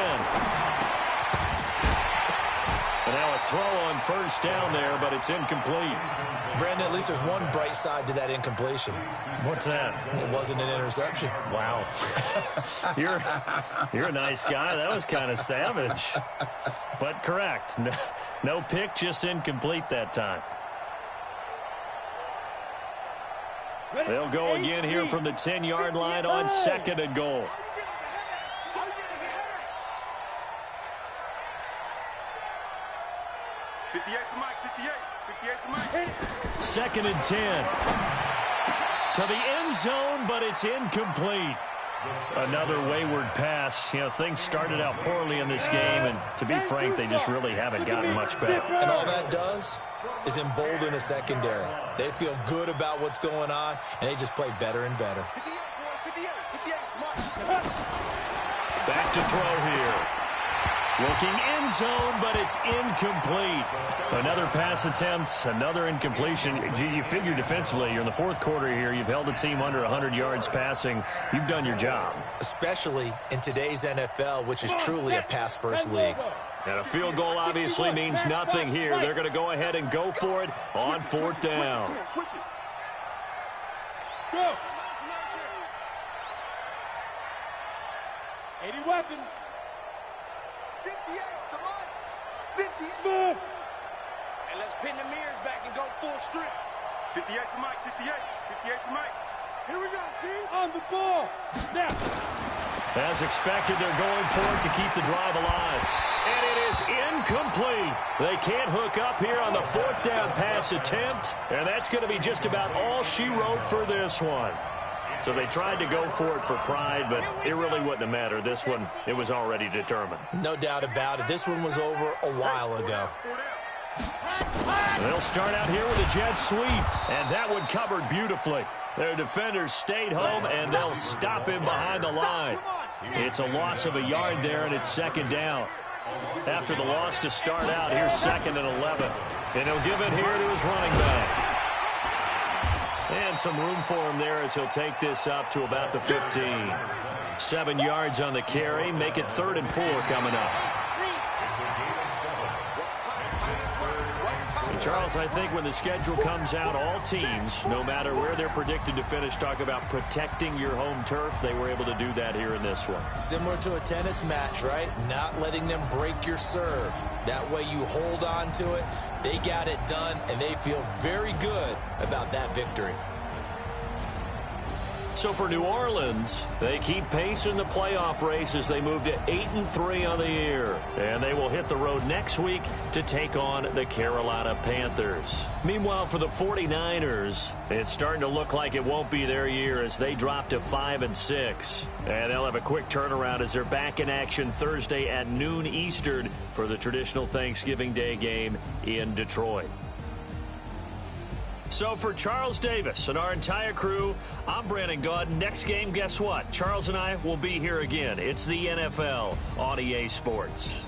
[SPEAKER 3] And now a throw on 1st down there, but it's incomplete.
[SPEAKER 5] Brandon, at least there's one bright side to that incompletion.
[SPEAKER 3] What's that?
[SPEAKER 5] It wasn't an interception.
[SPEAKER 3] Wow. You're a nice guy. That was kind of savage. But correct. No pick, just incomplete that time. They'll go again here from the 10-yard line on 2nd and goal. Second and 10. To the end zone, but it's incomplete. Another wayward pass. You know, things started out poorly in this game, and to be frank, they just really haven't gotten much better.
[SPEAKER 5] And all that does is embolden the secondary. They feel good about what's going on, and they just play better and better.
[SPEAKER 3] Back to throw here. Looking end zone, but it's incomplete. Another pass attempt, another incompletion. You figure defensively, you're in the fourth quarter here. You've held the team under 100 yards passing. You've done your job.
[SPEAKER 5] Especially in today's NFL, which is truly a pass-first league.
[SPEAKER 3] And a field goal obviously means nothing here. They're going to go ahead and go for it on fourth down.
[SPEAKER 2] Go. 80 weapon. 58, come on. 50. Smooth.
[SPEAKER 7] And let's pin the mirrors back and go full strip.
[SPEAKER 2] 58 to Mike, 58. 58 to Mike. Here we go, team. On the ball. Now.
[SPEAKER 3] As expected, they're going for it to keep the drive alive. And it is incomplete. They can't hook up here on the fourth down pass attempt. And that's going to be just about all she wrote for this one. So they tried to go for it for pride, but it really wouldn't have mattered. This one, it was already determined.
[SPEAKER 5] No doubt about it. This one was over a while ago.
[SPEAKER 3] They'll start out here with a jet sweep, and that one covered beautifully. Their defenders stayed home, and they'll stop him behind the line. It's a loss of a yard there, and it's second down. After the loss to start out, here's 2nd and 11. And he'll give it here to his running back. And some room for him there as he'll take this up to about the 15. 7 yards on the carry. Make it 3rd and 4 coming up. And Charles, I think when the schedule comes out, all teams, no matter where they're predicted to finish, talk about protecting your home turf. They were able to do that here in this one.
[SPEAKER 5] Similar to a tennis match, right? Not letting them break your serve. That way you hold on to it. They got it done, and they feel very good about that victory.
[SPEAKER 3] So for New Orleans, they keep pace in the playoff race as they move to 8-3 on the year. And they will hit the road next week to take on the Carolina Panthers. Meanwhile, for the 49ers, it's starting to look like it won't be their year as they drop to 5-6. And they'll have a quick turnaround as they're back in action Thursday at noon Eastern for the traditional Thanksgiving Day game in Detroit. So for Charles Davis and our entire crew, I'm Brandon Gaudin. Next game, guess what? Charles and I will be here again. It's the NFL on EA Sports.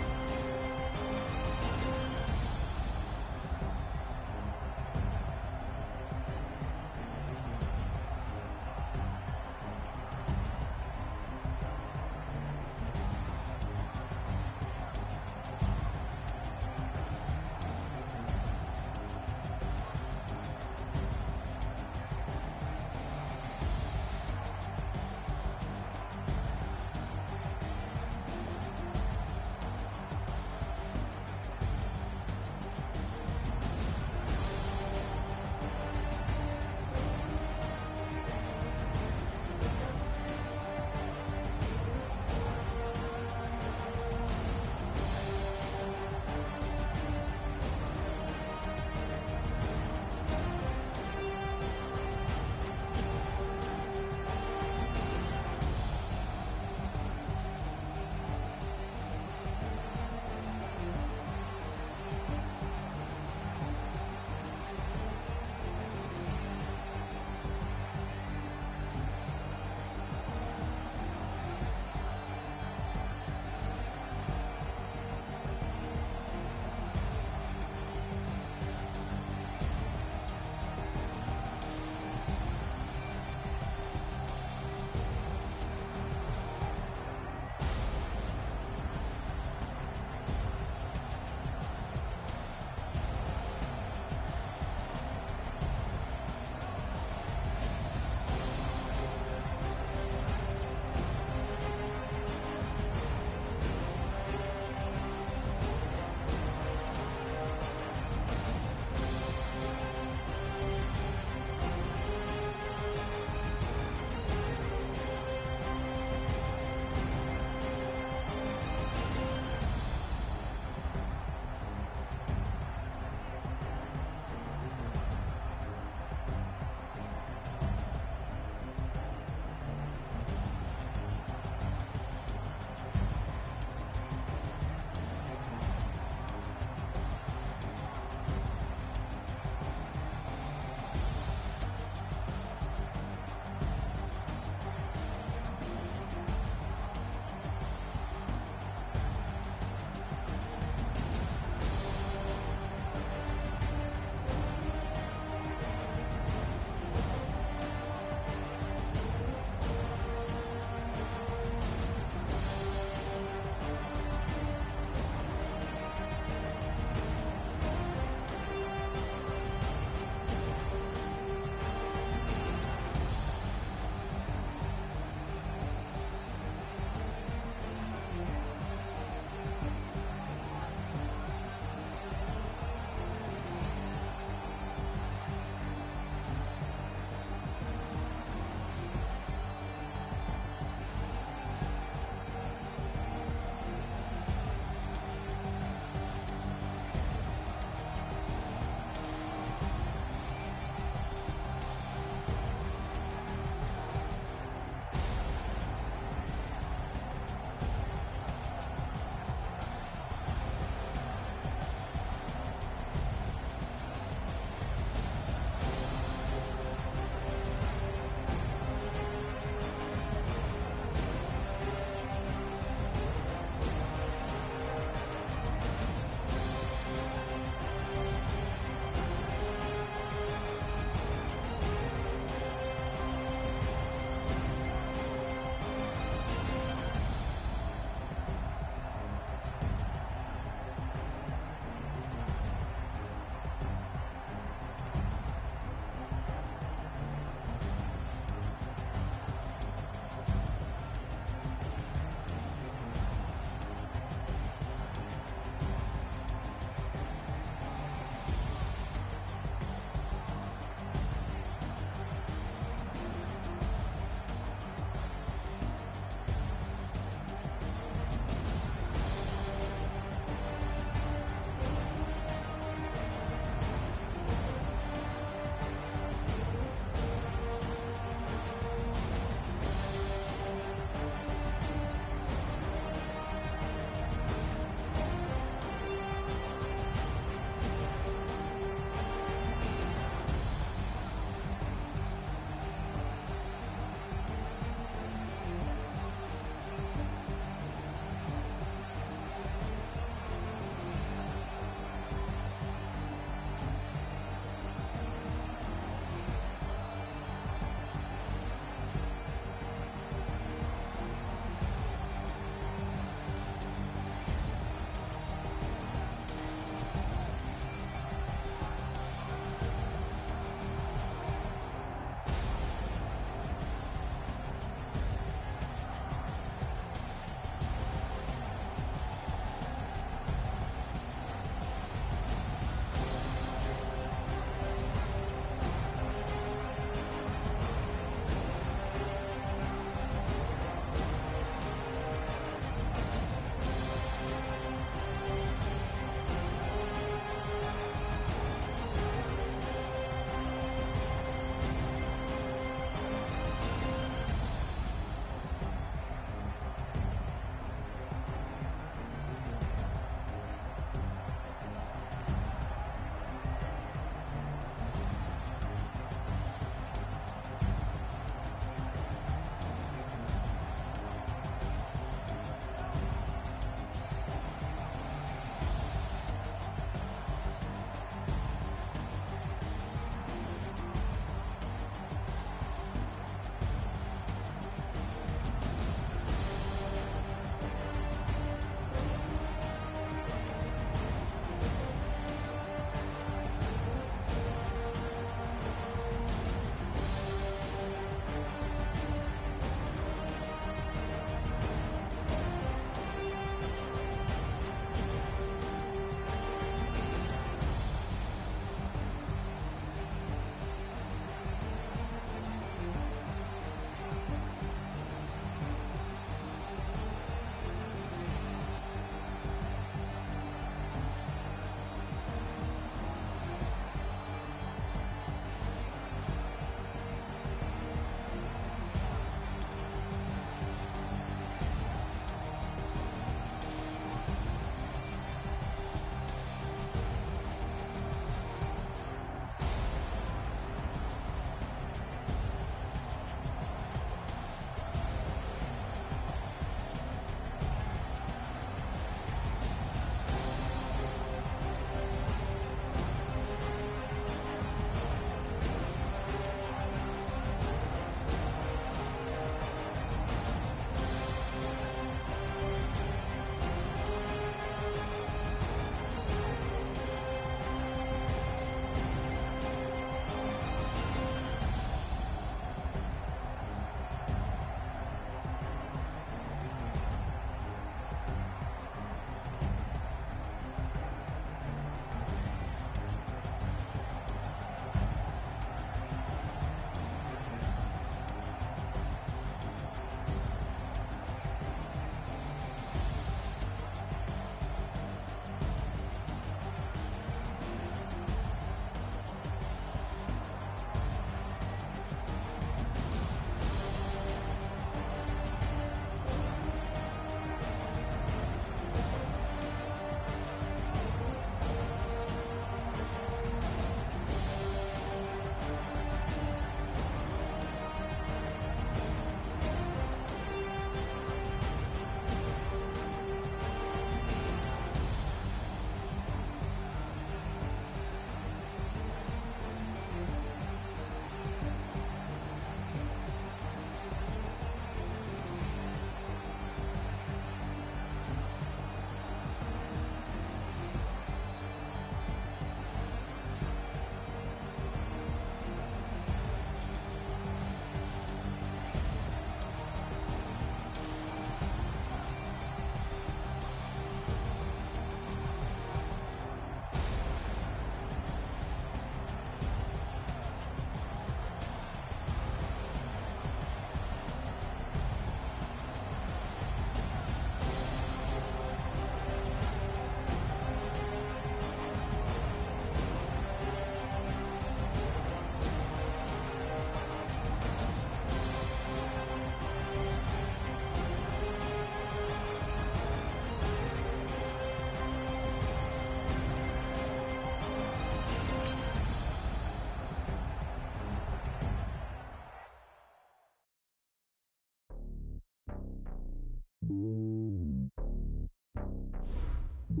[SPEAKER 1] It's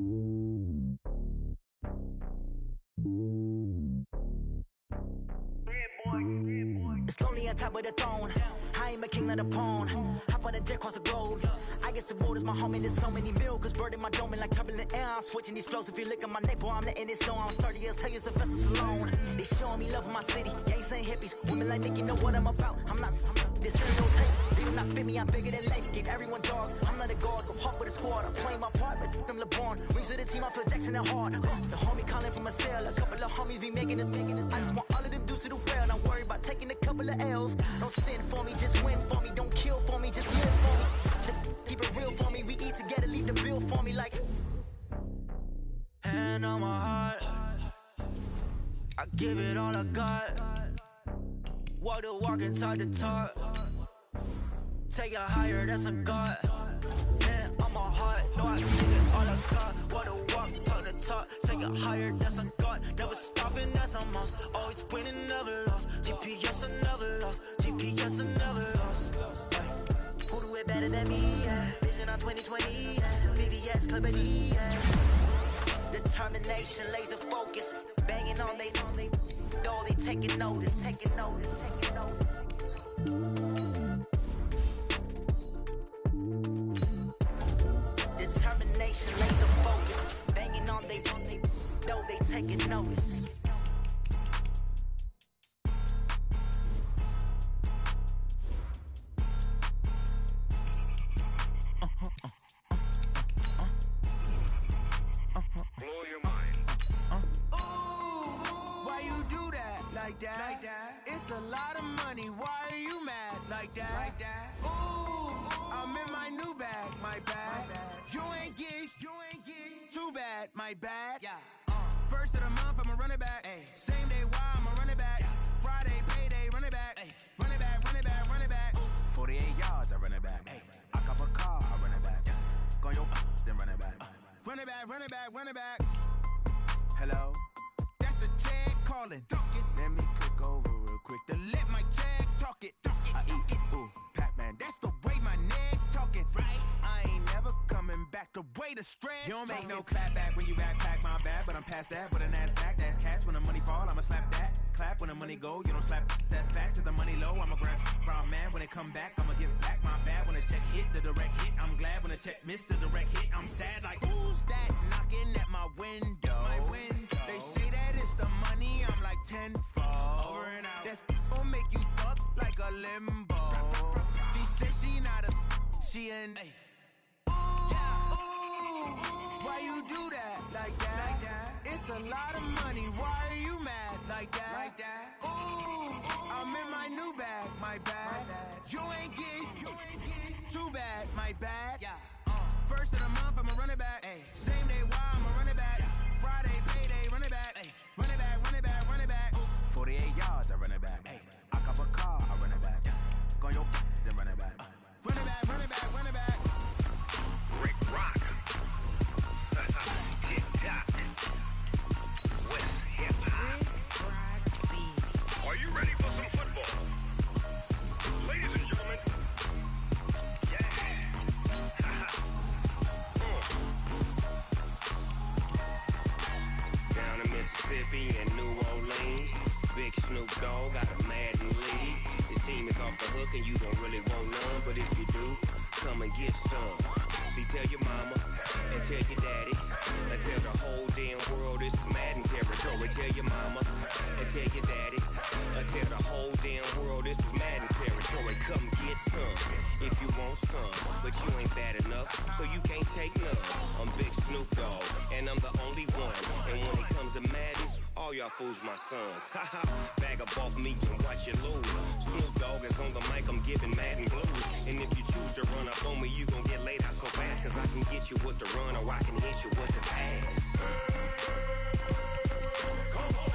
[SPEAKER 1] lonely on top of the throne. I am a king of the pawn. Hop on a jet across the globe. I guess the world is my home and there's so many milk. Bird in my dome and like turbulent air. I'm switching these flows. If you look at my neck, boy, I'm letting it snow. I'm sturdy as hell as a vessel alone. They showing me love in my city. Gangs and hippies. Women like Nick, you know what I'm about. I'm not this stereotype. They do not fit me. I'm bigger than life. Give everyone dogs. I'm not a guard. Go hard with a squad. I'm playing my part, but them LeBron. Rings of the team. I feel Jackson and hard. The homie calling from a cell. A couple of homies be making it. I just want all of them dudes to do well. Don't worry about taking a couple of L's. Don't sin for me, just win for me. Don't kill for me, just live for me. Keep it real for me. We eat together, leave the bill for me like. Hand on my heart, I give it all I got. Walk the walk and talk the talk. Take it higher, that's a God. Hand on my heart, no, I give it all I got. Walk the walk, talk the talk. Take it higher, that's a God. Never stopping, that's a must. Always winning, never lost. GPS, I never lost. GPS, I never lost. Who do it better than me? Yeah. Vision on 2020. Yeah. VVS, Clippity. Yeah. Determination, laser focus. Banging on they door, they taking notice. Taking notice, taking notice. Determination, laser focus. Banging on they door, they taking notice.
[SPEAKER 8] Like that. It's a lot of money. Why are you mad like that? Ooh, I'm in my new bag. My bad. You ain't geeks. Too bad. My bad. Yeah. First of the month, I'ma run it back. Ay. Same day, why I'ma run it back. Friday, payday, run it back. Ay. Run it back, run it back, run it back. 48 yards, I run it back. Ay. I cop a car, I run it back. Go your then run it back. Run it back, run it back, run it back. Hello? That's the check calling. Let me click over real quick to let my check talk it. I eat it, ooh, Pac-Man. That's the way my neck talking. Right? I ain't never coming back. The way the stress. You don't make no clap back when you backpack, my bad. But I'm past that with an ass back. That's cash. When the money fall, I'ma slap that. Clap when the money go. You don't slap. That's facts. If the money low, I'ma grab brown man. When it come back, I'ma give back my bad. When the check hit, the direct hit. I'm glad when the check missed the direct hit. I'm sad like who's that knocking at my window? My window. They say that it's the money. I'm like tenfold. Over and out. That's gon' make you fuck like a limbo. She said she not a. She an. Ay. Why you do that like that? It's a lot of money. Why are you mad like that? Ooh, I'm in my new bag. My bad. You ain't get too bad. My bad. Yeah. First of the month, I'ma run it back. Ay. Same day, why I'ma run it back. Friday, payday, run it back. Ay. Run it back, run it back, run it back. 48 yards, I run it back. Ay. I cop a car, I run it back. Go your then run it back. Run it back, run it back, run it back.
[SPEAKER 9] Rick Rock. Tick-tock. West hip-hop. Are you ready for some football? Ladies and gentlemen. Down in Mississippi and New Orleans, Big Snoop Dogg got a Madden league. His team is off the hook and you don't really want none, but if you do, come and get some. See, tell your mama and tell your daddy and tell the whole damn world this is Madden territory. Tell your mama and tell your daddy and tell the whole damn world this is Madden territory. Come get some if you want some, but you ain't bad enough, so you can't take none. I'm Big Snoop Dogg and I'm the only one. And when it comes to Madden, all y'all fools my sons. Haha, bag up off me and watch you lose. Snoop Dogg is on the mic, I'm giving Madden blues. And if you choose to run up on me, you gon' get laid out so fast. Cause I can get you with the run or I can hit you with the pass. Come on.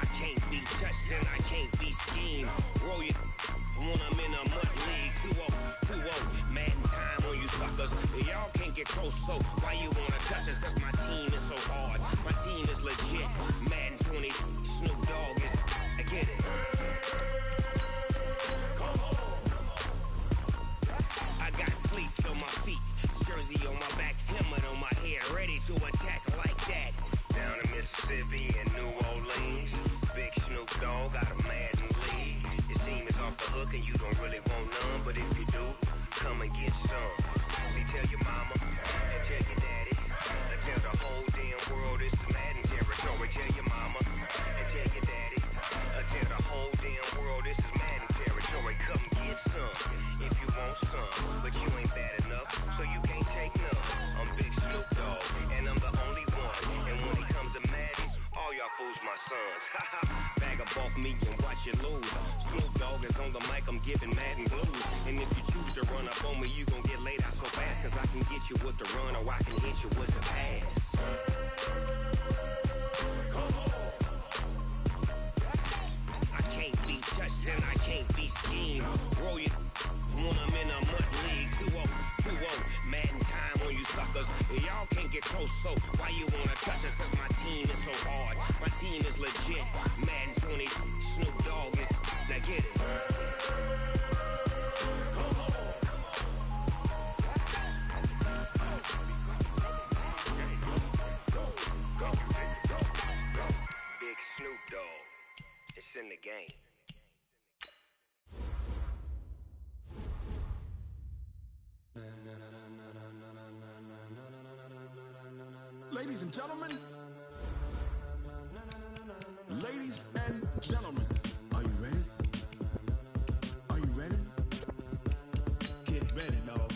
[SPEAKER 9] I can't be touched and I can't be schemed. Roll it when I'm in a mud league. 2-0, Madden time on you suckers. Y'all can't get close, so why you wanna touch us? Cause my team is so hard. My team is legit. Madden 20, Snoop Dogg is. I get it. Come on. I got cleats on my feet, jersey on my to attack like that. Down in Mississippi and New Orleans, Big Snoop Dogg got a mad lead. His team is off the hook and you don't really want none, but if you do, come and get some. See, tell your mama and tell your daddy, and tell the whole damn world it's Madden territory. Tell your mama and tell your daddy, and tell the whole damn world this is Madden territory. Come get some if you want some, but you ain't bad enough, so you can't take none. I'm Big Snoop Dogg, and I'm the only one. And when it comes to Madden, all y'all fools my sons. Bag up off me and watch you lose. Snoop Dogg is on the mic, I'm giving Madden blues. And if you choose to run up on me, you gon' get laid out so fast. Cause I can get you with the run or I can hit you with the pass. I can't be touched and I can't be schemed. Roll you when I'm in a mud league. 2-0, Madden time on you suckers. Y'all can't get close, so why you wanna touch us? Cause my team is so hard, my team is legit. Madden 20, Snoop Dogg is, now get it. Big Snoop Dogg, it's in the game.
[SPEAKER 10] Ladies and gentlemen, ladies and gentlemen, are you ready? Are you ready? Get ready, dog.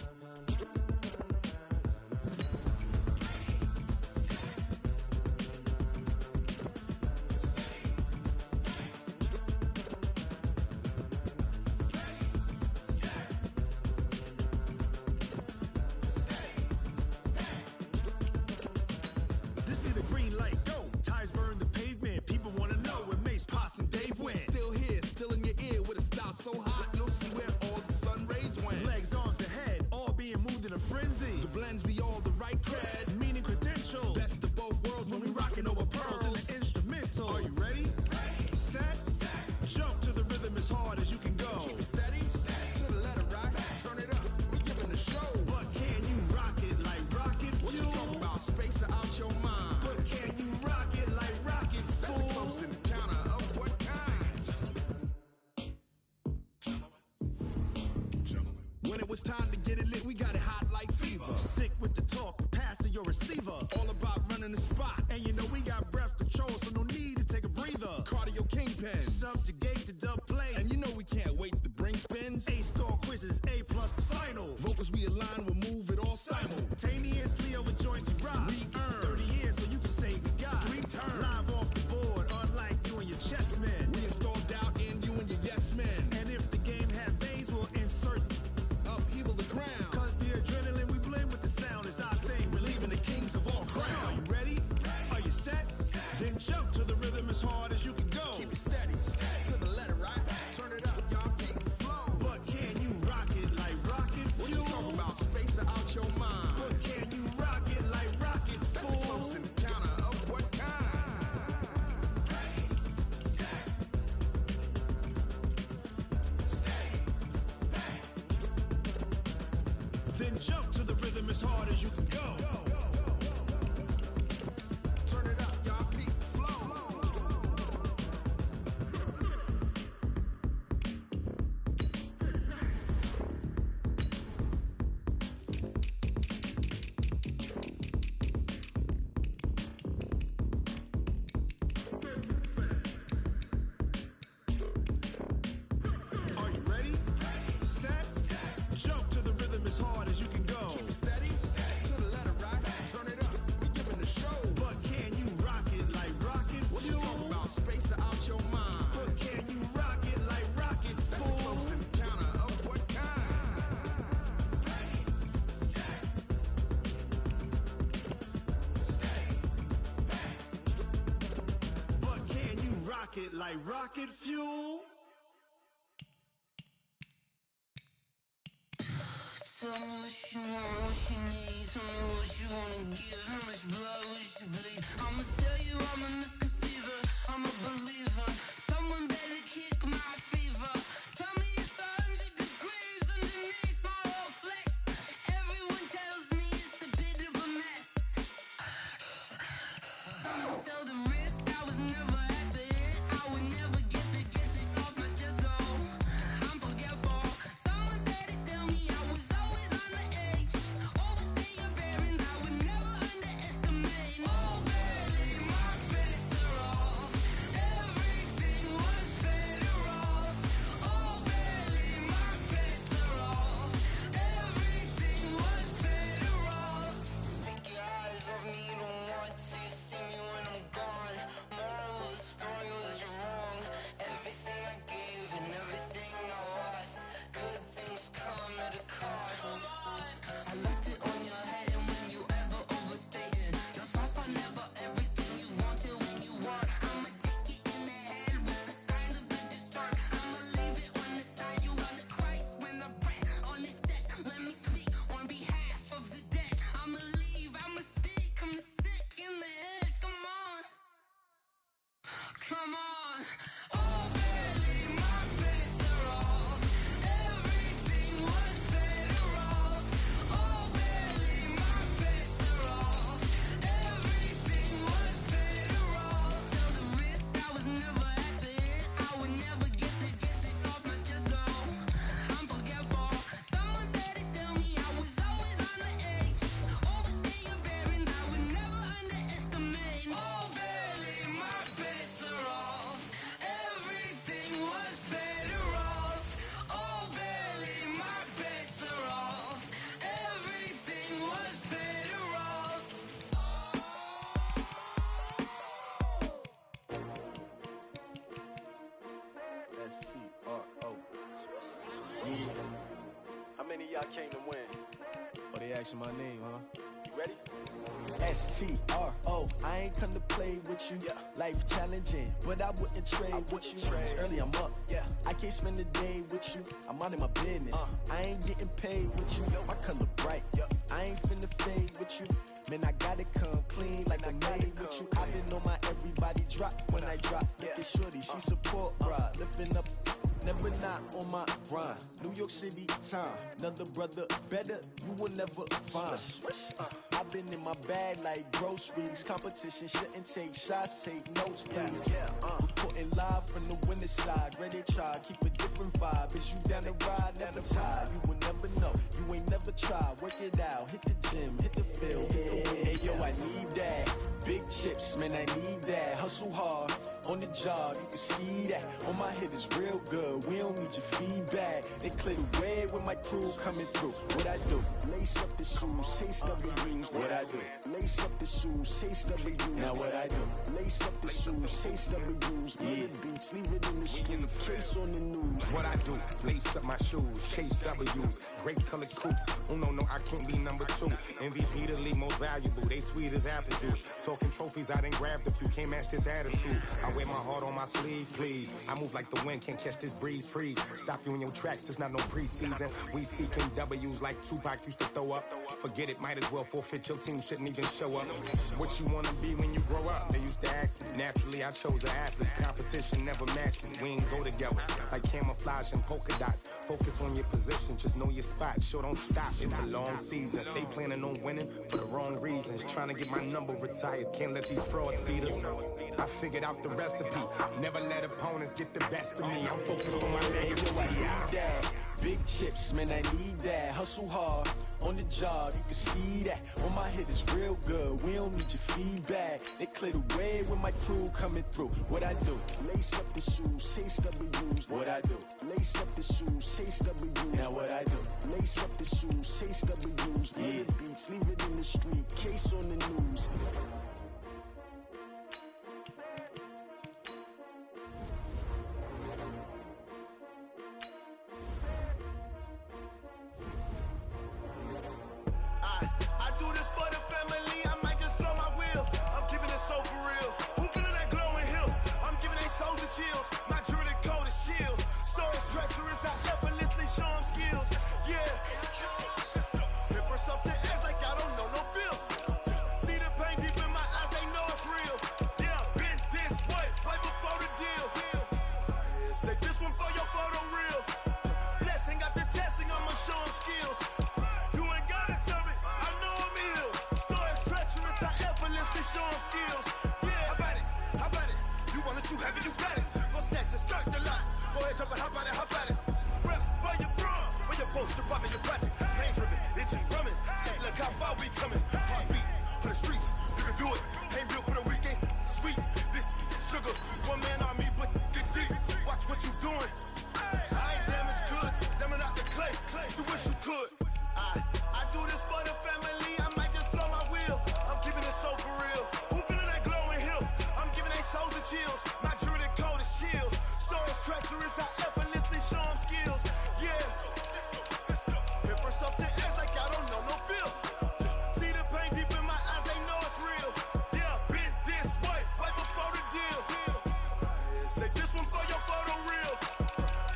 [SPEAKER 10] So hot, you'll see where all the sun rays went. Legs, arms, ahead, all being moved in a frenzy. The blends be all the right cred, meaning credentials. Best of both worlds when we rockin' over pearls in the instrumental. Are you ready? Set, jump to the rhythm as hard as you can go. Keep it steady, to the letter rock, turn it up, we're giving the show. But can you rock it like rocket fuel? What you talking about, space out your mind? But can you rock it like rockets, fool? That's a close encounter of what kind? When it was time to get it lit, we got it hot like fever. Sick with the talk, passing your receiver. All about running the spot. And you know we got breath control, so no need to take a breather. Cardio kingpin, subjugate the dub play. And you know we can't wait to bring spins. A-star quizzes, A+ the final. Vocals we align, we'll move it all simultaneously over joints we rock. We earn 30 years, so you can say we got 3 turns. Live off the board, unlike you and your chess men. We install doubt in you and your yes men. And if the game had veins, we'll insert upheaval the crown. Cause the adrenaline we blend with the sound is our thing. We're leaving the kings of all crowns. So are you ready? Are you set? Then jump to the rhythm as hard as you can go. Keep it steady, to the letter right. Turn it up, y'all keep the flow. But can you rock it like rocket fuel? What you talking about, space out your mind? But can you rock it like rockets, fool? That's a close encounter of what kind? Then jump to the rhythm as hard as you can go. Turn it up, y'all keep the flow. Are you ready? Set, jump to the rhythm as hard as you can go. Keep it steady, to the letter right. Turn it up, we giving the show. But can you rock it like rocket fuel? What you talking about, space out your mind? But can you rock it like rockets, fool? That's a close encounter of what kind? But can you rock it like rocket fuel?
[SPEAKER 8] Tell me what you want, what you need. Tell me what you wanna give. How much blood would you bleed? I'ma tell you I'm a misconceiver. I'm a believer. Someone better kick my fever. Tell me it's 100 degrees underneath my whole flesh. Everyone tells me it's a bit of a mess.
[SPEAKER 11] I came to win.
[SPEAKER 12] Oh, they asking my name, huh?
[SPEAKER 11] You ready?
[SPEAKER 12] S-T-R-O, I ain't come to play with you. Life challenging, but I wouldn't trade with you. It's early, I'm up. I can't spend a day with you. I'm out in my business. I ain't getting paid with you. My color bright. I ain't finna fade with you. Man, I gotta come clean like I made with you. I been on my everybody drop when I drop. Look at shorty, she support, bruh. Lifting up, never not on my grind. New York City time, another brother better, you will never find. I've been in my bag like groceries. Competition shouldn't take shots, take notes, please. Reporting live from the winter side. Ready to try, keep a different vibe. Is you down the ride, never tired. You will never know, you ain't never tried. Work it out, hit the gym, hit the field. Hey yo, I need that. Big chips, man, I need that. Hustle hard, on the job, you can see that. On my hit is real good, we don't need your feedback. They clear the way with my crew coming through. What I do? Lace up the shoes, taste of the rings. What I do? Lace up the shoes, taste of the rings. Now what I do? Lace up the shoes, taste of the rings. Yeah, beats, leave it in the street, case on the news.
[SPEAKER 13] What I do? Lace up my shoes, chase W's. Great colored coops. Oh no, I can't be number 2. MVP the league most valuable. They sweet as apple juice. Talking trophies, I done grabbed a few. Can't match this attitude. I wear my heart on my sleeve, please. I move like the wind, can't catch this breeze, freeze. Stop you in your tracks, there's not no preseason. We seeking W's like Tupac used to throw up. Forget it, might as well forfeit. Your team shouldn't even show up. What you wanna be when you grow up? They used to ask me. Naturally, I chose an athlete. Competition never matched me. We ain't go together like camouflage and polka dots. Focus on your position, just know your spot. Sure, don't stop. It's a long season. They planning on winning for the wrong reasons. Trying to get my number retired. Can't let these frauds beat us. I figured out the recipe. Never let opponents get the best of me. I'm focused on my legacy.
[SPEAKER 12] I need that. Big chips, man, I need that. Hustle hard, on the job, you can see that. On my hit is real good, we don't need your feedback. They clear the way with my crew coming through. What I do? Lace up the shoes, chase W's. What I do? Lace up the shoes, chase W's. Now what I do? Lace up the shoes, chase W's. Yeah, beats, leave it in the street, case on the news.
[SPEAKER 10] Chills. My jewelry coat is chill. Stories treacherous, I effortlessly show them skills. Yeah. Paper stuff the edge like I don't know no feel. See the pain deep in my eyes, they know it's real. Yeah, been this way, right before the deal. Say this one for your photo real. Blessing after testing, I'ma show them skills. You ain't gotta tell me, I know I'm ill. Stories treacherous, I effortlessly show them skills. Yeah, how about it? You want it, you have it, you got it. Skirt the lot. Go ahead, jump and hop on it. Rep where you from? Where you poster robbing your projects? Pain driven, itching, drumming. Look how far we coming. Heartbeat on the streets, you can do it. Ain't built for the weekend. Sweet, this sugar. One man on me, but dig deep. Watch what you doing. I ain't damaged goods, damn it out the clay. You wish you could. I do this for the family. I might just blow my wheel. I'm keeping it so for real. Who feeling that glowing hill? I'm giving they souls the chills. My jewelry coat is chill. Stories treacherous, I effortlessly show them skills. Yeah. Paper stuff the edge like I don't know no feel. See the pain deep in my eyes, they know it's real. Yeah, been this way, right before the deal. Say this one for your photo real.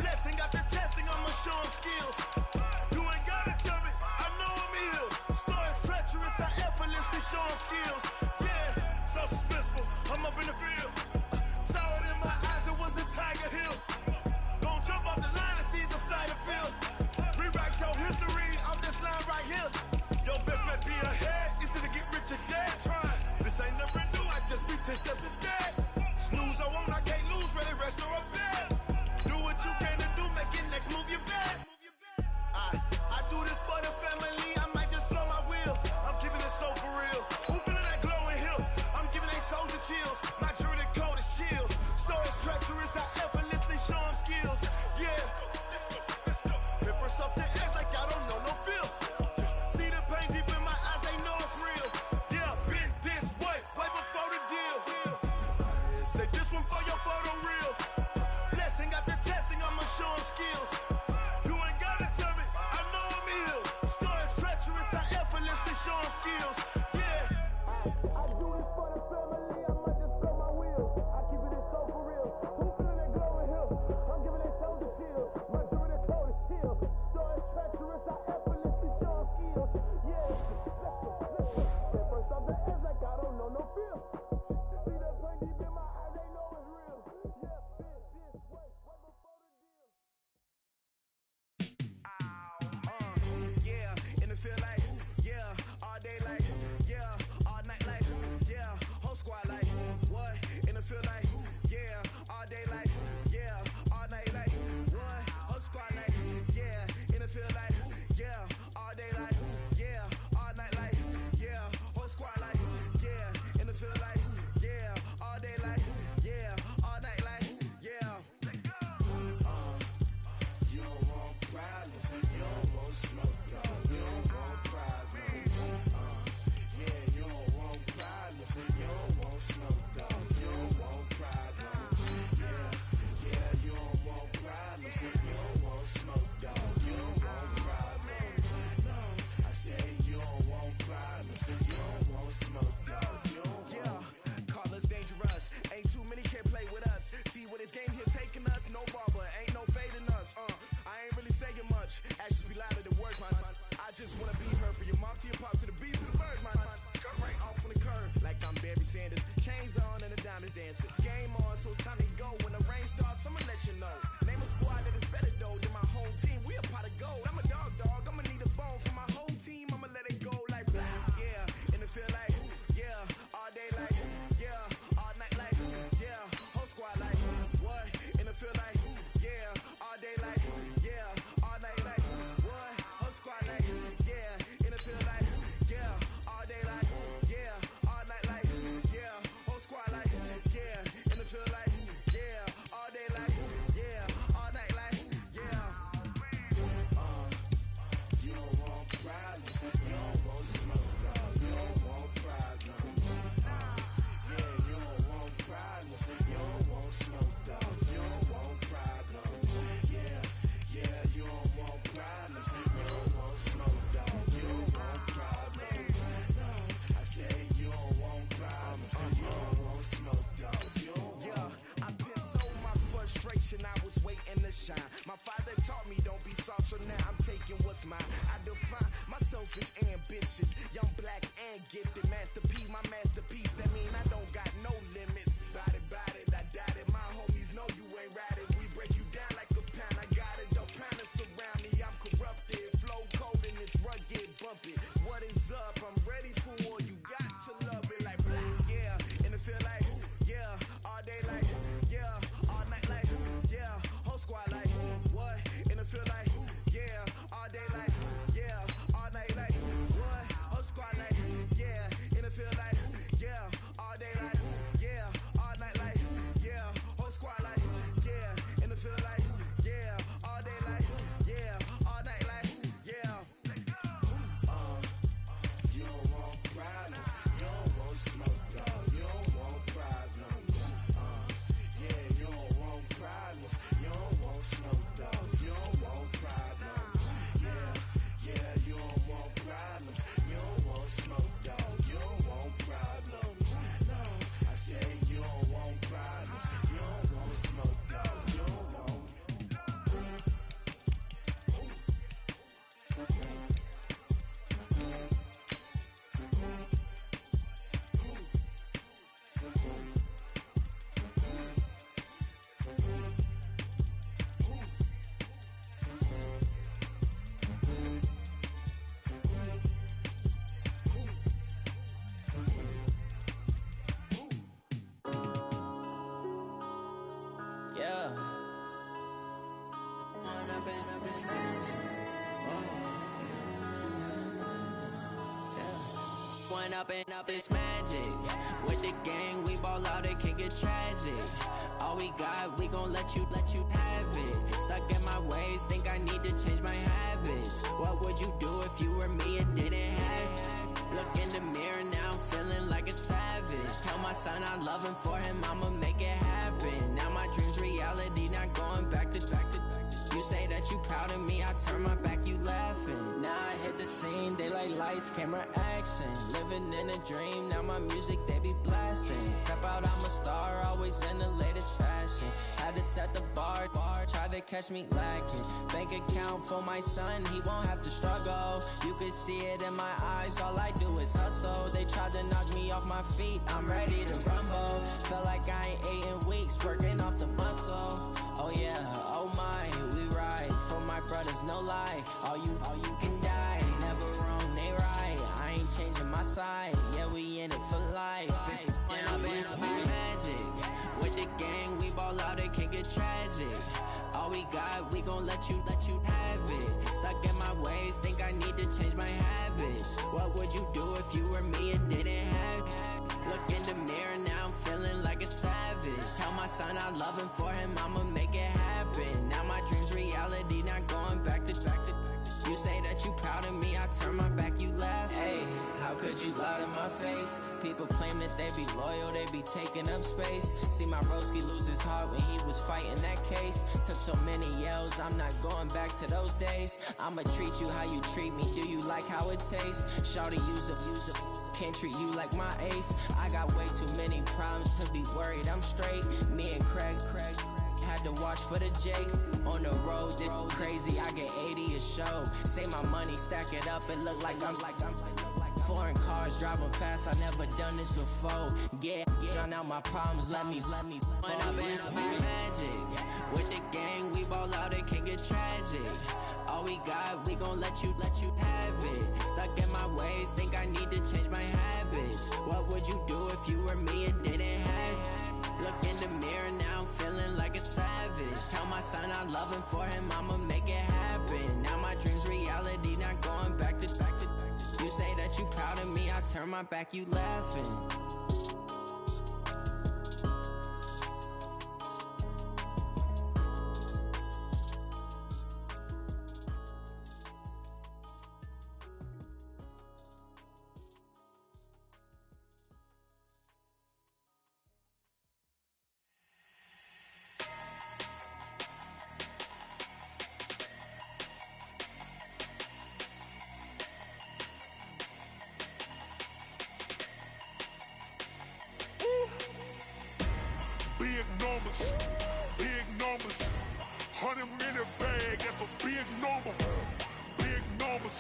[SPEAKER 10] Blessing after testing, I'ma show them skills. You ain't gotta tell me, I know I'm ill. Stories treacherous, I effortlessly show them skills. Yeah, so suspenseful, I'm up in the field. Saw it in my eyes, it was the Tiger Hill. Gon' jump off the line and see the flight of field. Rewrite your history off this line right here. Your best bet be ahead, easy to get rich or dead. Trying, this ain't never new, I just be 10 steps instead. Snooze I won't, I can't lose, ready, rest or up bed. Do what you can to do, make your next move your best. I do this for the family, I might just blow my wheel. I'm keeping it so for real. Who feeling that glowing hill? I'm giving they souls the chills. My jewelry coat is chill. Stories treacherous, I effortlessly show them skills. Yeah. Paper stuff the edge like I don't know no feel. See the pain deep in my eyes, they know it's real. Yeah, been this way, right before the deal. Say this one for your photo real. Blessing after testing, I'ma show them skills. You ain't gotta tell me, I know I'm ill.
[SPEAKER 8] skills. Yeah. I do this for the family, I might just blow my wheels. I keep it so for real. Who feeling that glowing hill? I'm giving their soldier chills. My jewelry the cold is chill. Story treacherous, I effortlessly show them skills. Yeah, listen. Step first off the edge like I don't know no fear. See that pain deep in my eyes, they know it's real. Yeah, this way, right before the deal. Yeah, and it feel like, yeah, all day like, yeah, all night like, yeah, whole squad like, what? And it feel like, yeah, all day like, yeah, all night like, what? Whole squad like, yeah, and it feel like, yeah, all day like, yeah, all night like, yeah, whole squad like, yeah, and it feel like, yeah, all day like, yeah, all night like, yeah. You don't want problems, you don't want smoke, dog. You don't want problems. Yeah, you don't want problems, you don't want smoke, dog. You don't want problems. Yeah, you don't want problems, you don't want smoke, dog. You don't want problems. No, I say you don't want problems, you don't want smoke, dog. You don't want. Call us dangerous. Ain't too many can play with us. See what this game here taking us. No barber, ain't no fading us. I ain't really saying much. Actions be louder than words, man. I just wanna be heard from your mom to your pop to the bees to the birds, man. Cut right off on the curb like I'm Barry Sanders. Chains on and the diamonds dancing. Game on, so it's time to go. When the rain starts, I'ma let you know. Name a squad that is better though than my home team. We a pot of gold. I'm a dog. I'ma need a bone for my whole team. I'ma let it go like blah. Yeah, and it feel like, yeah, all day like, yeah, all night like, yeah, whole squad like, what? And it feel like, yeah, all day like, yeah, all night like, what? Whole squad like, yeah, and it feel like, yeah, all day like, yeah, all night like, yeah, whole squad like, yeah, and it feel like, yeah, all day like, yeah, all night like, yeah. You don't want problems, you don't want smoke, dog. You don't want problems. Yeah, you don't want problems, you don't want smoke, dog. You don't want problems. Yeah, you don't want problems, you don't want smoke, dog. You don't want problems. No, I say you don't want problems, you don't want smoke, dog. You don't want. Yeah, I been so my frustration, I was waiting to shine. My father taught me don't be soft, so now I'm taking what's mine. I define myself as ambitious, young, black, and gifted. Master P, my masterpiece. That mean I don't got no limits. Bout it, I doubt it. My homies know you ain't right it. We break you down like a pound. I got it, don't pound it surround me. I'm corrupted, flow cold and it's rugged, bump it. What is up? I'm ready for war. You got to love it like blah. Yeah, and it feel like, yeah, all day like, yeah, all night like, yeah, whole squad like, what? And it feel like, yeah, all day like, yeah, all night like, what? Whole squad like, yeah, and it feel like, yeah, all day like, yeah, all night like, yeah, whole squad like, yeah, and it feel like, yeah, all day like, yeah, all night like, yeah. You don't want problems, you don't want smoke, dog. You don't want problems. Yeah, you don't want problems, you don't want smoke, dog. You don't want problems. Yeah, you don't want problems, you don't want smoke, dog. You don't want problems. No, I say you don't want problems, you don't want smoke, dog. You don't want.
[SPEAKER 11] Yeah. One up and up, it's magic. With the gang, we ball out, it can get tragic. All we got, we gon' let you have it. Stuck in my ways, think I need to change my habits. What would you do if you were me and didn't have it? Look in the mirror now, I'm feeling like a savage. Tell my son I love him, for him I'ma make it happen. Now my dream's reality, not going back to. You say that you proud of me, I turn my back, you laughing. Now I hit the scene, they like lights lights, camera action. Living in a dream, now my music they be blasting. Step out, I'm a star, always in the latest fashion. Had to set the bar, try to catch me lacking. Bank account for my son, he won't have to struggle. You can see it in my eyes, all I do is hustle. They tried to knock me off my feet, I'm ready to rumble. Feel like I ain't ate in weeks, working off the muscle. Oh yeah, oh my, we ride for my brothers, no lie. All you can die, never wrong, they right. I ain't changing my side, yeah, we in it for life. And I've been magic. With the gang, we ball out, it can get tragic. All we got, we gon' let you have it. Stuck in my ways, think I need to change my habits. What would you do if you were me and didn't have it? Look in the mirror, now I'm feeling like a savage. Tell my son I love him, for him I'ma make it happen. Now my dream's reality, not going back to. You say that you proud of me, I turn my back, you laugh. Hey, how could you lie to my face? People claim that they be loyal, they be taking up space. See my broski lose his heart when he was fighting that case. Took so many yells, I'm not going back to those days. I'ma treat you how you treat me, do you like how it tastes? Shawty, use up, can't treat you like my ace. I got way too many problems to be worried, I'm straight. Me and Craig had to watch for the Jakes. On the road, this crazy, I get 80 a show. Say my money, stack it up, it look like I'm foreign cars, driving fast, I never done this before. Drown out my problems, let me When I've been magic. With the gang, we ball out, it can get tragic. All we got, we gon' let you have it. Stuck in my ways, think I need to change my habits. What would you do if you were me and didn't have it? Look in the mirror, now I'm feeling like a savage. Tell my son I love him, for him I'ma make it happen. Now my dream's reality, not going back to. You say that you proud of me, I turn my back, you laughing.
[SPEAKER 10] Big numbers, 100-minute bag, that's a big number. Big numbers,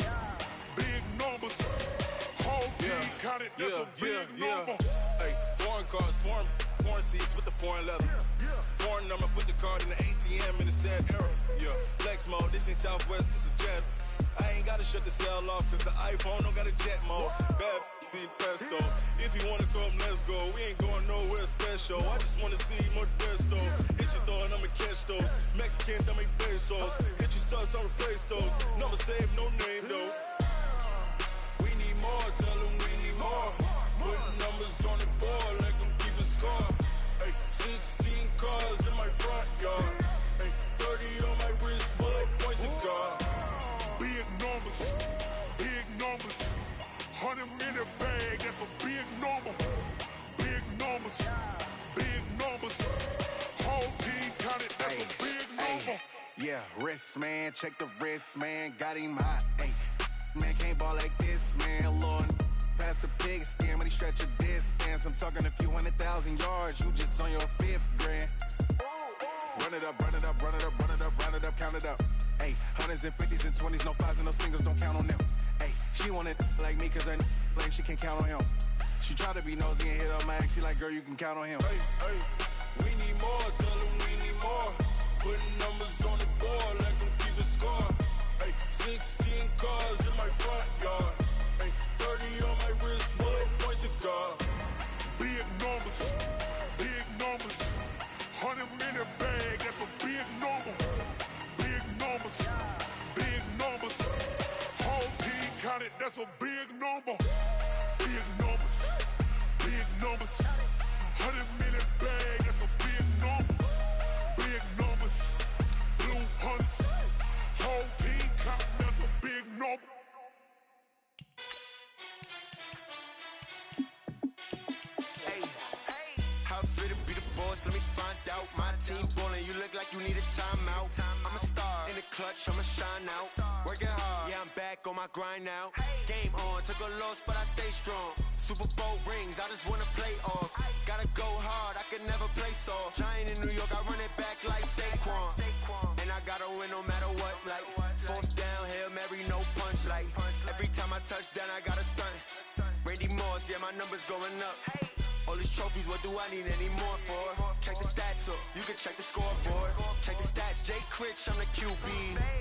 [SPEAKER 10] whole team counted, that's a big number.
[SPEAKER 14] Hey, foreign cars, foreign seats with the foreign leather. Foreign number, put the card in the ATM in the sad era. Yeah, flex mode, this ain't Southwest, this is Jet. I ain't gotta shut the cell off, cause the iPhone don't got a jet mode. Bad need pesto. If you wanna come, let's go. We ain't going nowhere special. I just wanna see more desto. Hit your thought, I'ma catch those. Mexican, dummy pesos. Hit your sauce, I'll replace those. Number save, no name though. We need more, tell them we need more. Putting numbers on the board, like them keeping score. Hey, 16 cars in my front yard. Hey, 30 on my wrist, bullet point to God.
[SPEAKER 10] Big numbers, 100-minute bag, that's a big number. Big numbers, whole team counted, that's a big number.
[SPEAKER 15] Yeah, wrist man, check the wrist man, got him hot. Hey, man can't ball like this, man. Lord, past the pig skin when he stretch a distance. I'm talking a few 100,000 yards, you just on your 5th grand. Run it up, count it up. Hey, 100s and 50s and 20s, no 5s and no singles, don't count on them. Hey, she want it like me, cause her like she can count on him. She try to be nosy and hit up my ex, she like, girl, you can count on him.
[SPEAKER 14] Hey, we need more, tell them we need more. Putting numbers on the board, like them keep the score. Hey, 16 cars in my front yard. Hey, 30 on my wrist, bullet point to God.
[SPEAKER 10] Big numbers, 100-minute bag, that's a big number. Big numbers, whole team counted, that's a big number. Big numbers, 100-minute bag, that's a big number. Big numbers, blue hunts, whole team counted, that's a big number.
[SPEAKER 16] Hey, how fit to be the boss? Let me find out. My team ballin', you look like you need a timeout. I'm a star in the clutch, I'ma shine out. Working hard, yeah, I'm back on on my grind now. Game on, took a loss, but I stay strong. Super Bowl rings, I just wanna play off. Gotta go hard, I can never play soft. Giant in New York, I run it back like Saquon. And I gotta win no matter what, like fourth down, Hail Mary, no punch. Like every time I touch down, I gotta stunt. Randy Moss, yeah, my numbers going up. All these trophies, what do I need any more for? Check the stats up, you can check the scoreboard. Check the stats, Jay Critch, I'm the QB.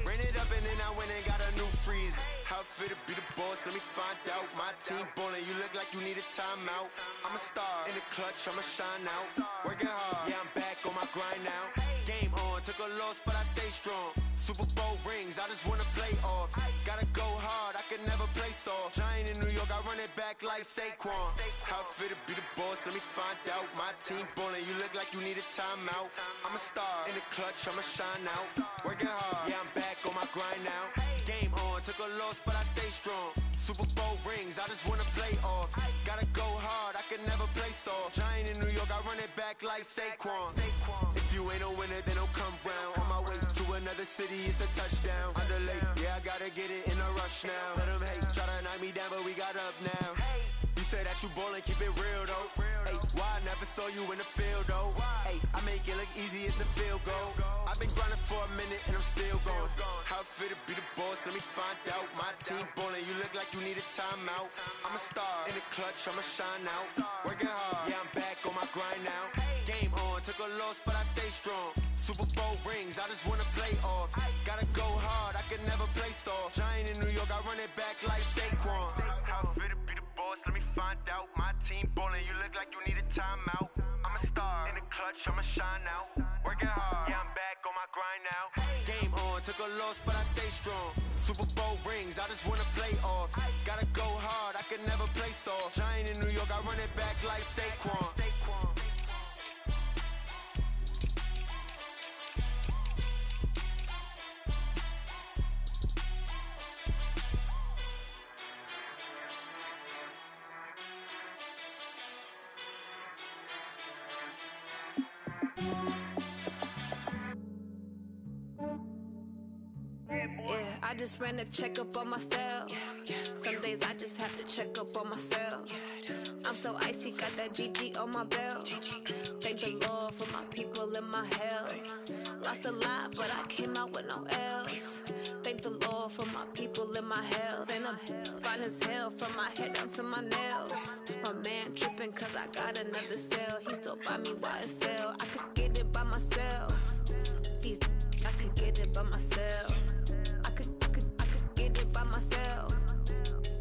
[SPEAKER 16] Ran it up and then I went and got a new freeze. How it feel to be the boss, let me find out. My team ballin', you look like you need a timeout. I'm a star, in the clutch, I'ma shine out. Working hard, yeah, I'm back on my grind now. Game on, took a loss, but I stay strong. Super Bowl rings, I just wanna play off. Gotta go hard, I can never play soft. Giant in New York, I run it back like Saquon. How it feel to be the boss, let me find out. My team ballin', you look like you need a timeout. I'm a star, in the clutch, I'ma shine out. Working hard, yeah, I'm back on my grind now. Game on, took a loss, but I stay strong. Super Bowl rings, I just wanna play off. Gotta go hard, I can never play soft. Giant in New York, I run it back like Saquon. If you ain't a winner, then don't come round. On my way to another city, it's a touchdown. Underlay, yeah, I gotta get it in a rush now. Let them hate, try to knock me down, but we got up now. You say that you ballin', keep it real though. Ay, why I never saw you in the field though? Ay, I make it look easy, it's a field goal. I've been grinding for a minute and I'm still going. How it feel to be the boss, let me find out. My team ballin', you look like you need a timeout. I'm a star, in the clutch, I'ma shine out. Working hard, yeah, I'm back on my grind now. Game on, took a loss, but I stay strong. Super Bowl rings, I just wanna play off. Gotta go hard, I can never play soft. Giant in New York, I run it back like Saquon. How it feel to be the boss, let me find out. My team ballin', you look like you need a timeout. I'm a star, in the clutch, I'ma shine out. Working hard, yeah, I'm back on my grind now. Game on, took a loss, but I stay strong. Super Bowl rings, I just wanna play off. Gotta go hard, I can never play soft. Giant in New York, I run it back like Saquon.
[SPEAKER 17] Yeah, I just ran a checkup on myself. Some days I just have to check up on myself. I'm so icy, got that GG on my belt. Thank the Lord for my people in my health. Lost a lot, but I came out with no L's. Thank the Lord for my people in my health. And I'm fine as hell from my head down to my nails. My man tripping cause I got another cell. He still buy me YSL. I could get it by myself. These I could get it by myself. I could get it by myself.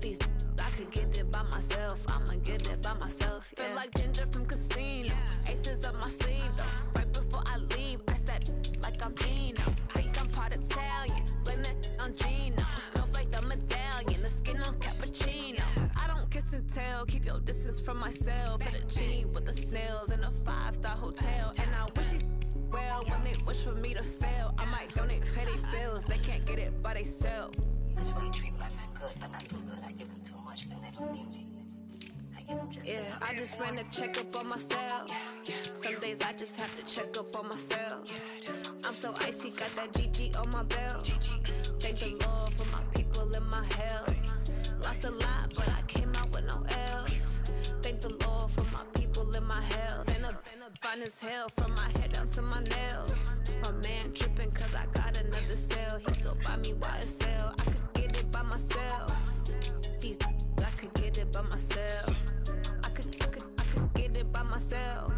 [SPEAKER 17] These I could get it by myself. I'ma get it by myself. Yeah. Feel like Ginger from Casino. Aces up my sleeve though. Right before I leave, I said like I'm Dino. Think I'm part Italian. Blame that on Gino. Smells like the medallion. The skin on cappuccino. I don't kiss and tell. Keep your distance from myself. Fettuccine with the snails in a 5-star hotel. And I wish he's well when they wish for me to fail. I might donate petty bills. They can't get it by themselves.
[SPEAKER 18] That's why you treat my friend good, but not too good. I give them too much, then they don't need me. I give them just
[SPEAKER 17] yeah, I just ran a checkup on myself. Some days I just have to check up on myself. I'm so icy, got that GG on my belt. Thank the Lord for my people in my health. Lost a lot, but I came out with no L's. Thank the Lord for my people in my health. And I'm fine as hell from my head down to my nails. My man tripping cause I got another cell. He still buy me YSL. I could get it by myself. These I could get it by myself. I could get it by myself.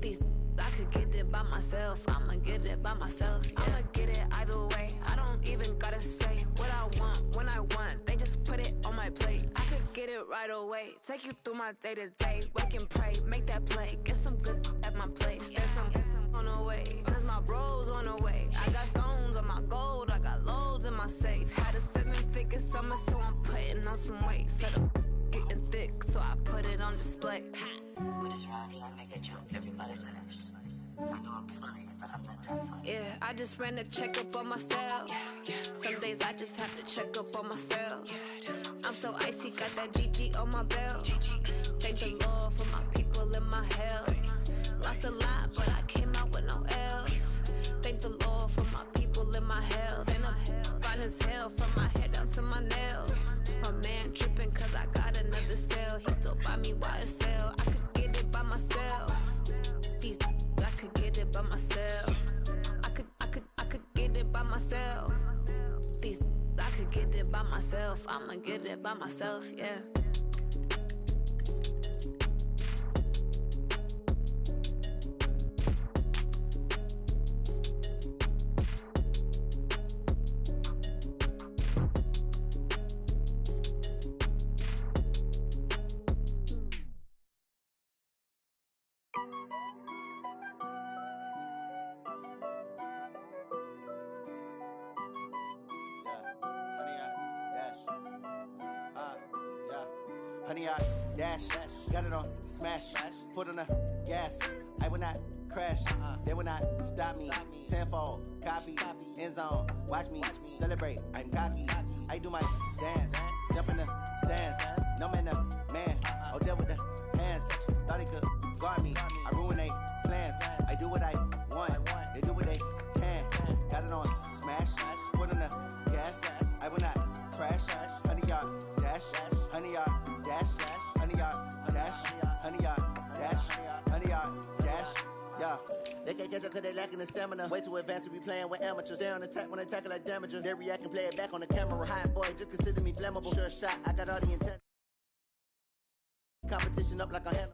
[SPEAKER 17] These I could get it by myself. I'ma get it by myself. Yeah. I'ma get it either way. I don't even gotta say what I want when I want. They just put it on my plate. I could get it right away. Take you through my day to day. Wake and pray, make that play. Get some good at my place. There's some on the way. Cause my bro's on the way. I got stones on my gold. I got loads in my safe. Had a 7-figure summer, so I'm putting on some weight. Set up getting thick, so I put it on display.
[SPEAKER 18] But it's around here, I make a joke. Everybody laughs. I know I'm funny, but I'm not that funny.
[SPEAKER 17] Yeah, I just ran a checkup on myself. Some days I just have to check up on myself. I'm so icy, got that GG on my belt. Thank the Lord for my people in my health. Lost a lot, but I came out with no L's. Thank the Lord for my people in my health. And I'm fine as hell from my head down to my nails. me YSL. I could get it by myself. These I could get it by myself. I could get it by myself. These I could get it by myself. I'ma get it by myself, yeah.
[SPEAKER 19] Honey, I dash, got it on smash, foot on the gas. I will not crash, they will not stop me. Tenfold, copy, end zone, watch me celebrate. I'm cocky, I do my dance, jump in the stands. No man, the man, oh, deal with the hands. Thought he could guard me, I ruin they plans. I do what I want, they do what they can. Got it on smash, foot on the gas. I will not crash, honey, y'all dash, honey, y'all dash, honey, y'all dash, honey, y'all dash, honey, y'all dash, yeah. They can't catch up cause they lacking the stamina. Way too advanced to be playing with amateurs. Stay on attack when they tackle like damager. They react and play it back on the camera. Hot boy, just consider me flammable. Sure shot, I got all the intent. Competition up like a handle.